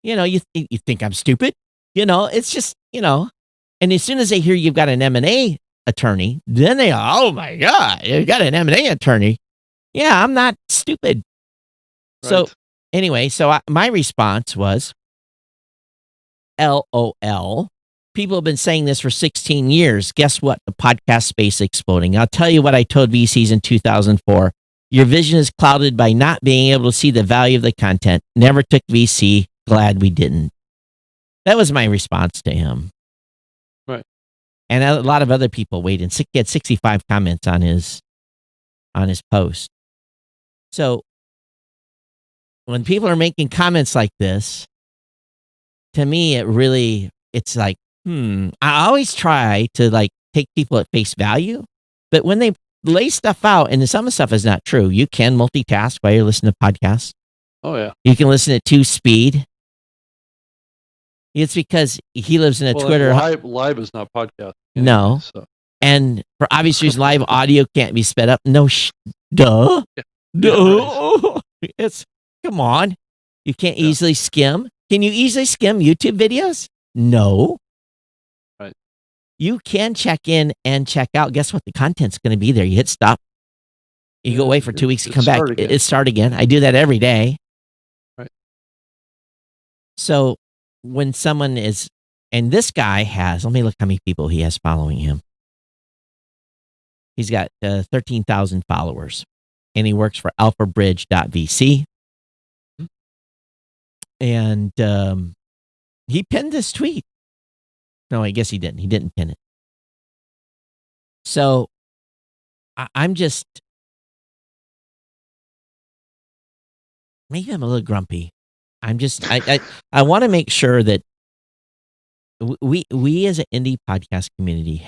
You think I'm stupid? It's just, and as soon as they hear you've got an M&A attorney, then they, oh my God, you've got an M&A attorney. Yeah, I'm not stupid. So Right. anyway, my response was, LOL. People have been saying this for 16 years. Guess what? The podcast space is exploding. I'll tell you what I told VCs in 2004. Your vision is clouded by not being able to see the value of the content. Never took VC. Glad we didn't. That was my response to him. Right. And a lot of other people weighed in. He had 65 comments on his post. So when people are making comments like this, to me, it's like, I always try to take people at face value, but when they lay stuff out, and some of the stuff is not true, you can multitask while you're listening to podcasts. Oh yeah. You can listen at 2 speed. It's because he lives in a Twitter. Live is not podcast. No. So. And for obvious reasons, live audio can't be sped up. No, duh. Yeah. Duh. It's, come on. You can't easily skim. Can you easily skim YouTube videos? No. Right. You can check in and check out. Guess what? The content's going to be there. You hit stop. You go away for 2 weeks, you come back. It start again. I do that every day. Right. So when someone is, and this guy has, let me look how many people he has following him. He's got 13,000 followers, and he works for alphabridge.vc. And he pinned this tweet. No, I guess he didn't. He didn't pin it. So I'm just, maybe I'm a little grumpy. I want to make sure that we as an indie podcast community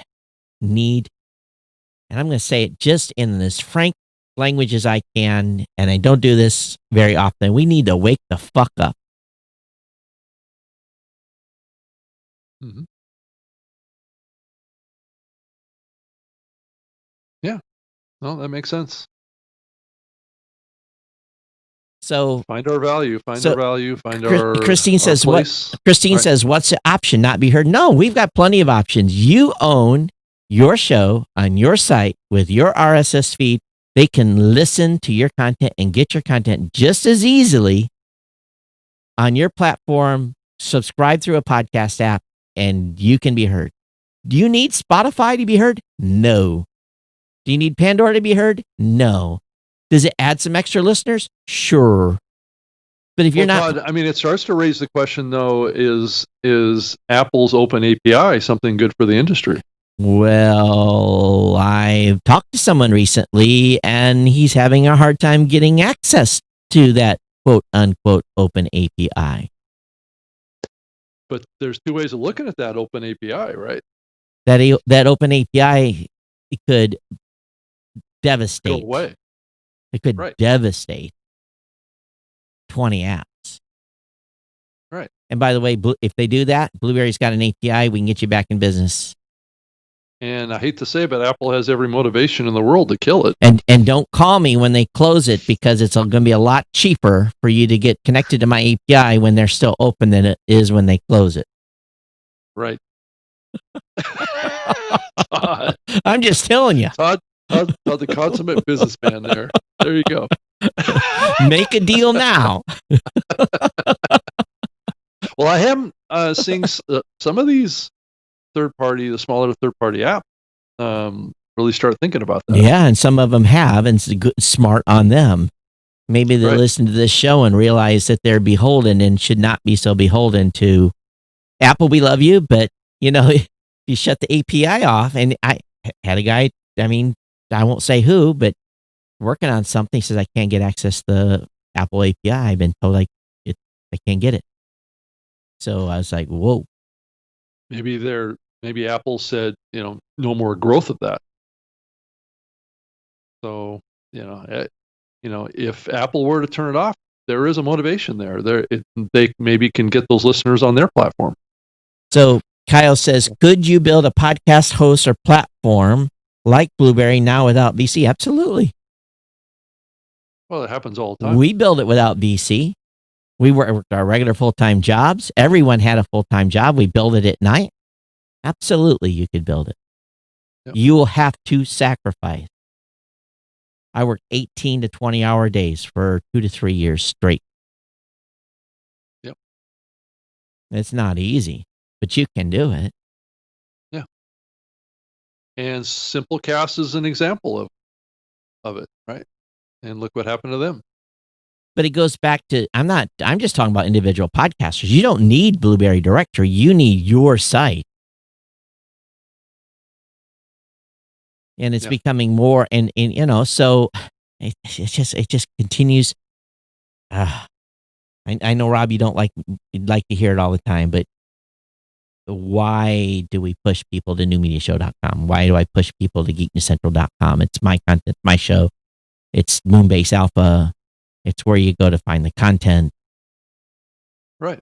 need, and I'm going to say it just in as frank language as I can, and I don't do this very often, we need to wake the fuck up. Mm-hmm. Yeah. No, that makes sense. So Find our value. Find our value. Find Christine says what? place. Christine says, "What's the option? Not be heard?" No, we've got plenty of options. You own your show on your site with your RSS feed. They can listen to your content and get your content just as easily on your platform. Subscribe through a podcast app, and you can be heard. Do you need Spotify to be heard? No. Do you need Pandora to be heard? No. Does it add some extra listeners? Sure. But if you're not, Todd, I mean, it starts to raise the question, though: is Apple's open API something good for the industry? Well, I've talked to someone recently, and he's having a hard time getting access to that quote unquote open API. But there's two ways of looking at that open API, right? That open API, it could devastate. Go away. It could devastate 20 apps. Right. And by the way, if they do that, Blueberry's got an API. We can get you back in business. And I hate to say, but Apple has every motivation in the world to kill it. And don't call me when they close it, because it's going to be a lot cheaper for you to get connected to my API when they're still open than it is when they close it. Right. I'm just telling you. Todd, the consummate businessman there. There you go. Make a deal now. Well, I am seeing some of these the smaller third-party apps really start thinking about that. Yeah, and some of them have, and it's smart on them. Maybe they listen to this show and realize that they're beholden and should not be so beholden to Apple. We love you, but if you shut the API off, and I had a guy, I mean, I won't say who, but working on something, he says, I can't get access to the Apple API. I've been told I can't get it. So I was like, whoa. Maybe Apple said, no more growth of that. So, if Apple were to turn it off, there is a motivation there. They maybe can get those listeners on their platform. So Kyle says, could you build a podcast host or platform like Blueberry now without VC? Absolutely. Well, it happens all the time. We build it without VC. We worked our regular full-time jobs. Everyone had a full-time job. We build it at night. Absolutely, you could build it. Yep. You will have to sacrifice. I worked 18 to 20-hour days for 2 to 3 years straight. Yep. It's not easy, but you can do it. Yeah. And Simplecast is an example of it, right? And look what happened to them. But it goes back to, I'm just talking about individual podcasters. You don't need Blueberry Directory. You need your site. And it's becoming more, and so it just continues. I know, Rob, you don't you'd like to hear it all the time, but why do we push people to newmediashow.com? Why do I push people to geeknewscentral.com? It's my content, my show. It's Moonbase Alpha. It's where you go to find the content. Right.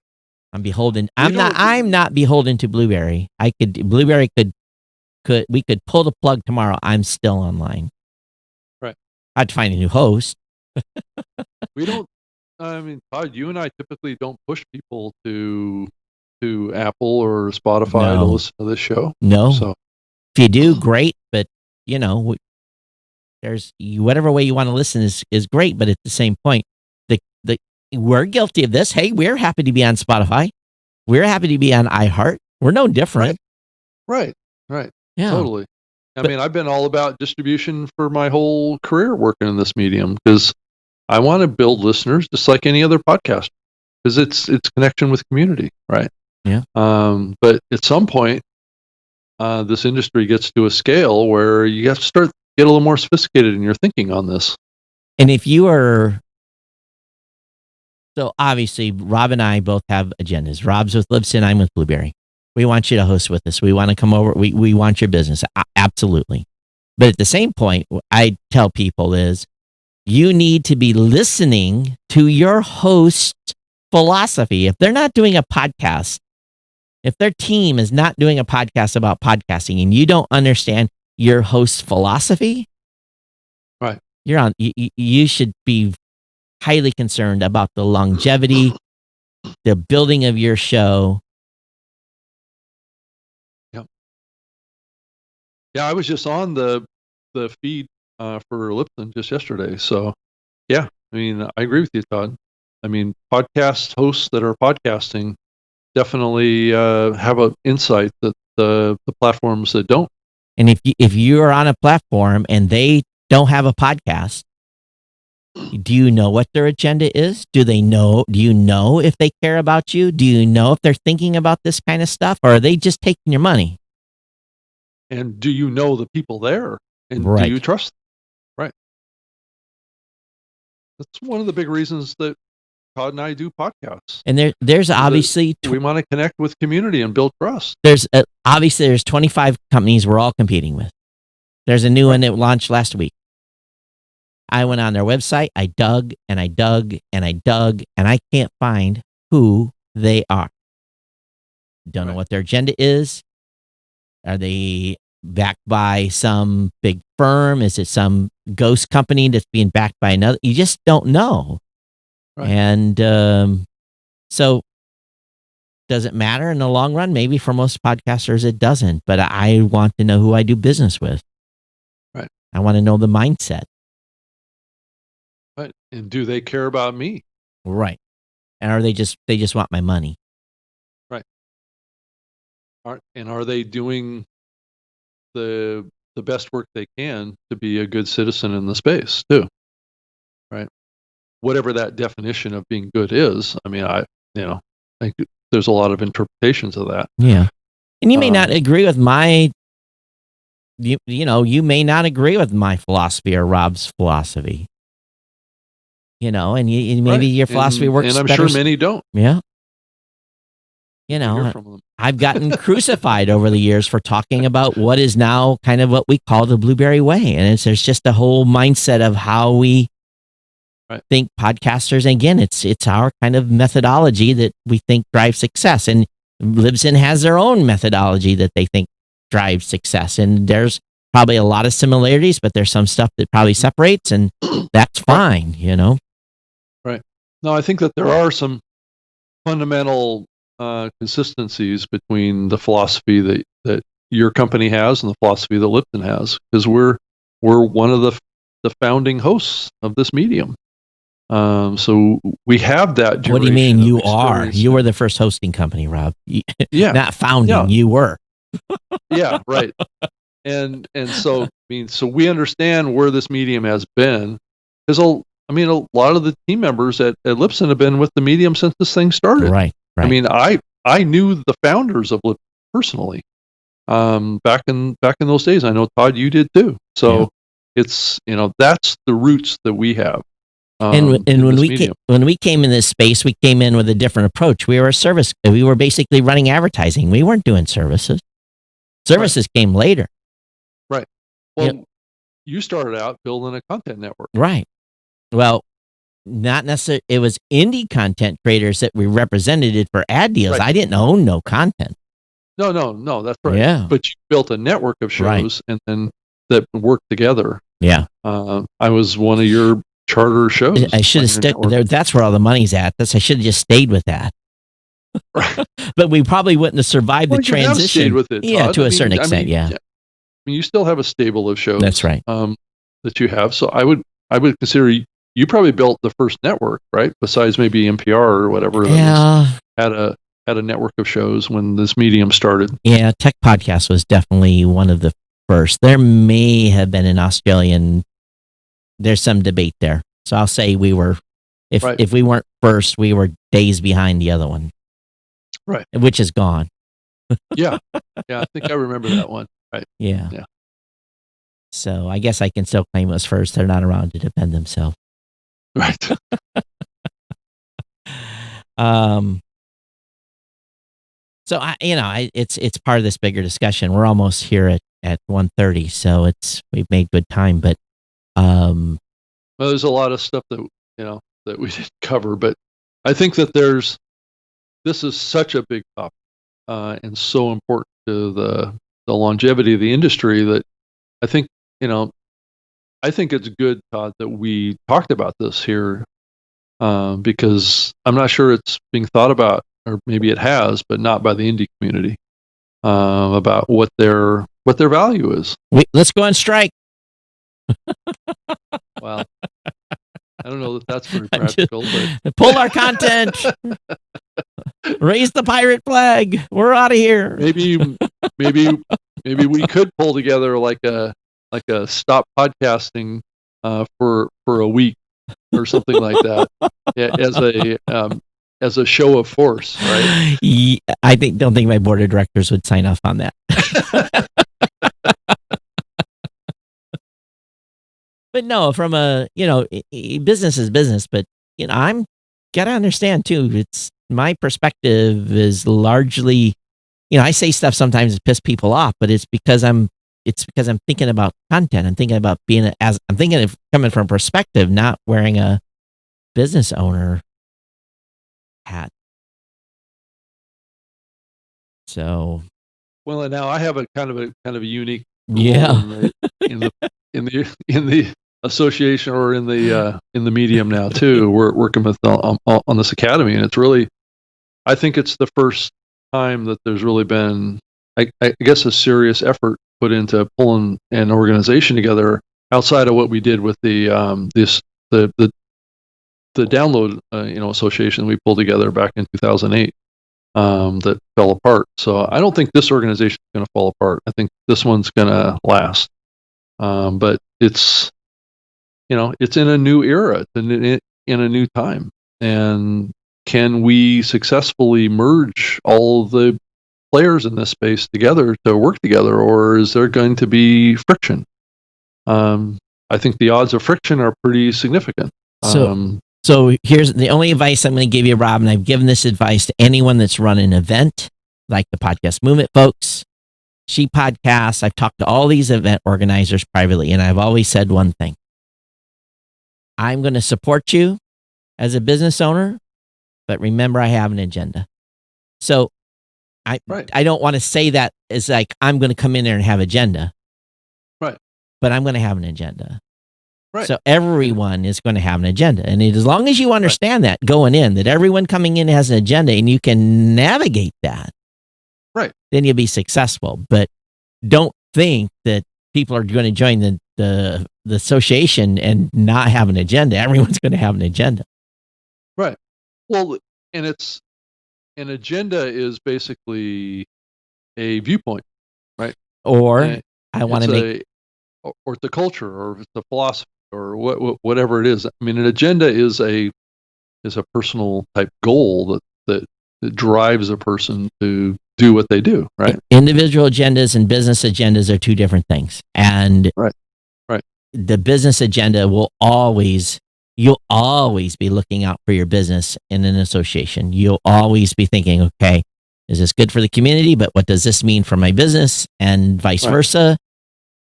I'm beholden. I'm not beholden to Blueberry. Blueberry we could pull the plug tomorrow. I'm still online. Right. I'd find a new host. We don't. I mean, Todd, you and I typically don't push people to Apple or Spotify to listen to this show. No. So if you do, great. But there's whatever way you want to listen is great. But at the same point, we're guilty of this. Hey, we're happy to be on Spotify. We're happy to be on iHeart. We're no different. Right. Yeah. Totally. I mean, I've been all about distribution for my whole career working in this medium because I want to build listeners just like any other podcast because it's connection with community, right? Yeah. But at some point, this industry gets to a scale where you have to get a little more sophisticated in your thinking on this. And if you are, so obviously, Rob and I both have agendas. Rob's with Libsyn, I'm with Blueberry. We want you to host with us. We want to come over. We want your business. Absolutely. But at the same point, I tell people is you need to be listening to your host philosophy. If they're not doing a podcast, if their team is not doing a podcast about podcasting and you don't understand your host philosophy, right, you're on. You should be highly concerned about the longevity, the building of your show. Yeah, I was just on the feed for Lipton just yesterday. So yeah, I mean, I agree with you, Todd. I mean, podcast hosts that are podcasting definitely have an insight that the platforms that don't. And if you're on a platform and they don't have a podcast, do you know what their agenda is? Do you know if they care about you? Do you know if they're thinking about this kind of stuff, or are they just taking your money? And do you know the people there? And Right. do you trust them? Right. That's one of the big reasons that Todd and I do podcasts. And there's obviously we want to connect with community and build trust. There's 25 companies we're all competing with. There's a new one that launched last week. I went on their website, I dug and I dug and I dug, and I can't find who they are. Don't know what their agenda is. Are they backed by some big firm? Is it some ghost company that's being backed by another? You just don't know. Right. And so does it matter in the long run? Maybe for most podcasters it doesn't, but I want to know who I do business with. Right. I want to know the mindset. Right. And do they care about me? Right. And are they just want my money? Right. Are they doing the best work they can to be a good citizen in the space too? Right. Whatever that definition of being good is. I mean, I think there's a lot of interpretations of that. Yeah. And you may not agree with you may not agree with my philosophy or Rob's philosophy. And maybe your philosophy works and I'm better. sure many don't. Yeah. Hear from them. I've gotten crucified over the years for talking about what is now kind of what we call the Blueberry Way. And there's just a whole mindset of how we think podcasters. And again, it's our kind of methodology that we think drives success. And Libsyn has their own methodology that they think drives success. And there's probably a lot of similarities, but there's some stuff that probably separates, and that's fine, Right. No, I think that there are some fundamental consistencies between the philosophy that your company has and the philosophy that Lipton has, because we're one of the founding hosts of this medium. So we have that. What do you mean you are? You were the first hosting company, Rob. Yeah. Not founding, Yeah. you were. Yeah, right. And so so we understand where this medium has been, because a lot of the team members at Libsyn have been with the medium since this thing started. Right. I mean, I knew the founders of Lipton personally. Back in those days, I know Todd, you did too. So it's that's the roots that we have. And when we came in this space, we came in with a different approach. We were a service. We were basically running advertising. We weren't doing services. Services came later. Right. Well, you started out building a content network. Right. Well, not necessarily. It was indie content creators that we represented for ad deals. Right. I didn't own no content. No, that's right. Yeah. But you built a network of shows and then that worked together. Yeah. I was one of your charter shows. I should have stuck there. That's where all the money's at. I should have just stayed with that. Right. But we probably wouldn't have survived the transition. You have stayed with it, Todd. Yeah, to a certain extent. I mean, you still have a stable of shows. That's right. That you have. So I would consider you probably built the first network, right? Besides maybe NPR or whatever. Yeah. Had a network of shows when this medium started. Yeah, Tech Podcast was definitely one of the first. There may have been an Australian. There's some debate there. So I'll say we were, if we weren't first, we were days behind the other one. Right. Which is gone. Yeah. I think I remember that one. Right. Yeah. So I guess I can still claim it was first. They're not around to defend themselves. Right. So it's part of this bigger discussion. We're almost here at 1:30, so we've made good time. But well, there's a lot of stuff that that we didn't cover, but I think that this is such a big topic and so important to the longevity of the industry that I think it's good, Todd, that we talked about this here because I'm not sure it's being thought about, or maybe it has, but not by the indie community, about what their value is. Let's go on strike. Well, I don't know that that's very practical, but pull our content. Raise the pirate flag. We're out of here. maybe we could pull together like a stop podcasting for a week or something like that, as a show of force, right? I don't think my board of directors would sign off on that. But no, from a business is business. But I'm gotta understand too. It's my perspective is largely, I say stuff sometimes to piss people off, but it's because I'm thinking about content. I'm thinking about I'm thinking of coming from a perspective, not wearing a business owner hat. So, well, and now I have a kind of a unique yeah in the association, or in the medium now too. We're working with on this academy, and it's really, I think it's the first time that there's really been, I guess, a serious effort put into pulling an organization together outside of what we did with the download association we pulled together back in 2008, that fell apart. So I don't think this organization is going to fall apart. I think this one's going to last. But it's it's in a new era, it's in a new time, and can we successfully merge all the players in this space together to work together, or is there going to be friction? I think the odds of friction are pretty significant. So here's the only advice I'm going to give you, Rob, and I've given this advice to anyone that's run an event, like the Podcast Movement folks, She Podcasts. I've talked to all these event organizers privately, and I've always said one thing. I'm going to support you as a business owner, but remember, I have an agenda. So I don't want to say that as like I'm going to come in there and have agenda. Right. But I'm going to have an agenda. Right. So everyone is going to have an agenda. And as long as you understand that going in, that everyone coming in has an agenda and you can navigate that, right, then you'll be successful. But don't think that people are going to join the association and not have an agenda. Everyone's going to have an agenda. Right. Well, and an agenda is basically a viewpoint, right? Or I want to make, or it's a culture, or it's a philosophy, or whatever it is. I mean, an agenda is a personal type goal that drives a person to do what they do, right? Individual agendas and business agendas are two different things. And right. The business agenda you'll always be looking out for your business in an association. You'll always be thinking, okay, is this good for the community? But what does this mean for my business, and vice versa?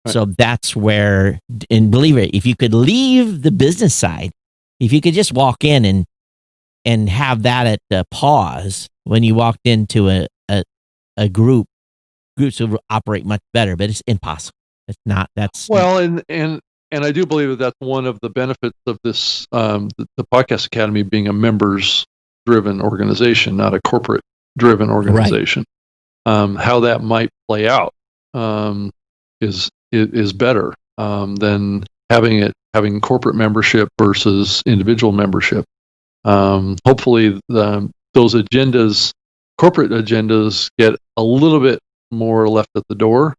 Right. So that's where, and believe it, if you could leave the business side, if you could just walk in and have that at the pause when you walked into a group, groups will operate much better, but it's impossible. It's not. That's well, and I do believe that that's one of the benefits of this, the Podcast Academy being a members-driven organization, not a corporate-driven organization. Right. How that might play out is better than having corporate membership versus individual membership. Hopefully, those corporate agendas, get a little bit more left at the door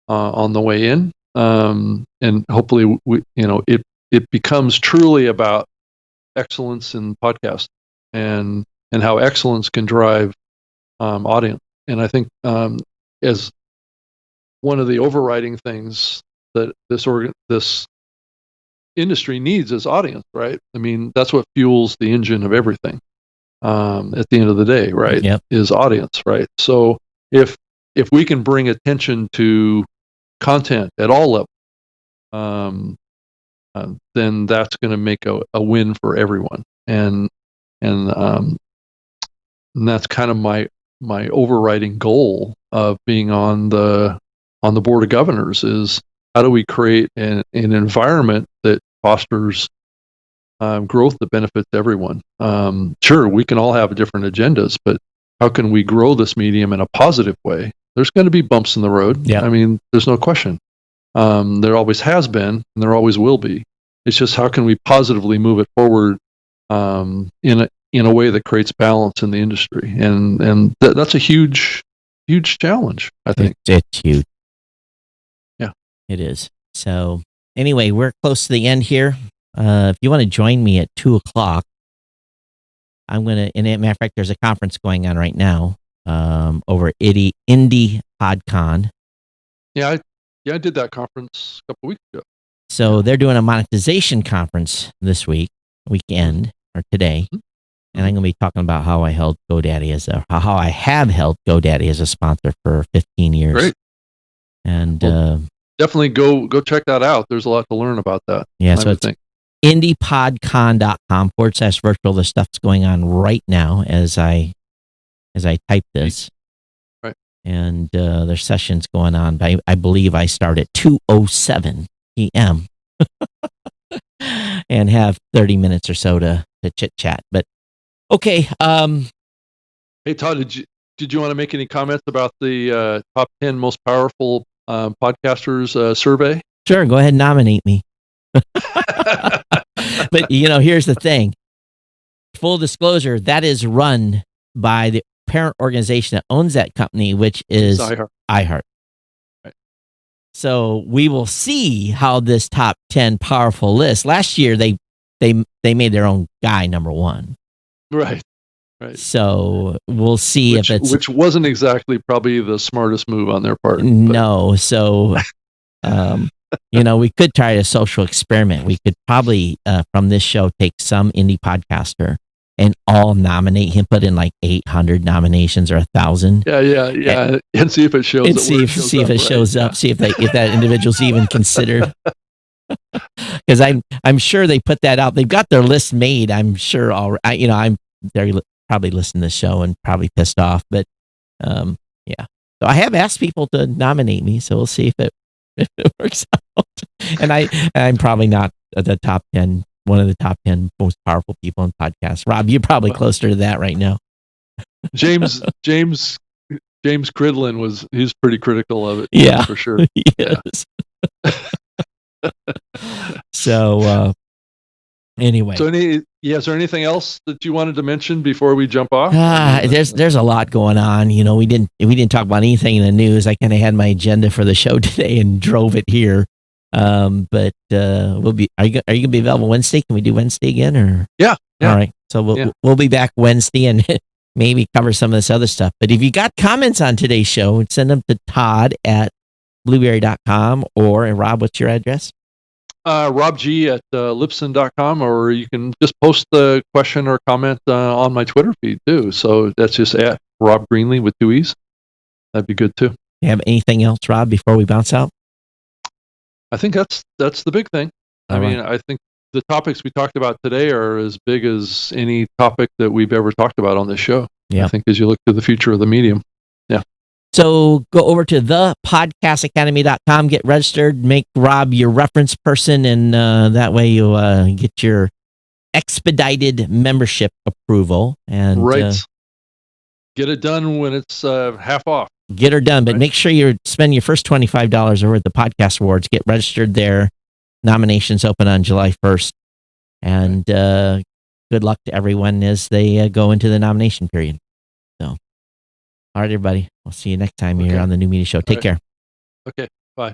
on the way in. And hopefully it becomes truly about excellence in podcast and how excellence can drive audience. And I think as one of the overriding things that this industry needs is audience, right? I mean, that's what fuels the engine of everything at the end of the day, right? Yep. Is audience, right? So if we can bring attention to content at all levels, then that's going to make a win for everyone. And that's kind of my overriding goal of being on the board of governors, is how do we create an environment that fosters growth that benefits everyone. Sure, we can all have different agendas, but how can we grow this medium in a positive way? There's going to be bumps in the road. Yeah. I mean, there's no question. There always has been, and there always will be. It's just how can we positively move it forward in a way that creates balance in the industry, and that's a huge challenge, I think. It's huge. Yeah, it is. So anyway, we're close to the end here. If you want to join me at 2:00, I'm gonna. And as a matter of fact, there's a conference going on right now over at Indie PodCon. Yeah, I did that conference a couple weeks ago. So they're doing a monetization conference this weekend or today, and I'm going to be talking about how I have held GoDaddy as a sponsor for 15 years. Great. And definitely go check that out. There's a lot to learn about that. Yeah, so it's indiepodcon.com/virtual. The stuff's going on right now as I type this. Right. And there's sessions going on. But I believe I start at 2:07 p.m. and have 30 minutes or so to chit chat. But okay. Hey Todd, did you want to make any comments about the top 10 most powerful podcasters survey? Sure, go ahead and nominate me. But here's the thing. Full disclosure, that is run by the parent organization that owns that company, which is iHeart. Right. So we will see how this top 10 powerful list. Last year they made their own guy number one. Right. So we'll see which wasn't exactly probably the smartest move on their part. No. So we could try a social experiment. We could probably from this show take some indie podcaster and all nominate him, put in like 800 nominations or 1,000. Yeah. And see if it shows. And see if it shows up. See if that individual's even considered. Because I'm sure they put that out. They've got their list made. I'm sure already. They're probably listening to the show and probably pissed off. But yeah. So I have asked people to nominate me. So we'll see if it works out. And I'm probably not the top 10. One of the top 10 most powerful people in podcasts. Rob, you're probably closer to that right now. James Cridlin he's pretty critical of it. Yeah, for sure. Yes. So anyway. So is there anything else that you wanted to mention before we jump off? There's a lot going on. We didn't talk about anything in the news. I kind of had my agenda for the show today and drove it here. But we'll be. Are you gonna be available Wednesday? Can we do Wednesday again? Or yeah. All right. So we'll be back Wednesday and maybe cover some of this other stuff. But if you got comments on today's show, send them to Todd@blueberry.com and Rob, what's your address? RobG@Libsyn.com, or you can just post the question or comment on my Twitter feed too. So that's just @Rob Greenlee with 2 E's. That'd be good too. You have anything else, Rob, before we bounce out? I think that's the big thing. I mean, I think the topics we talked about today are as big as any topic that we've ever talked about on this show. Yeah. I think as you look to the future of the medium. Yeah. So go over to thepodcastacademy.com, get registered, make Rob your reference person, and that way you'll get your expedited membership approval. And get it done when it's half off. Get her done, but make sure you spend your first $25 over at the Podcast Awards. Get registered there. Nominations open on July 1st. And good luck to everyone as they go into the nomination period. So, all right, everybody. We'll see you next time here on the New Media Show. Take care. Okay, bye.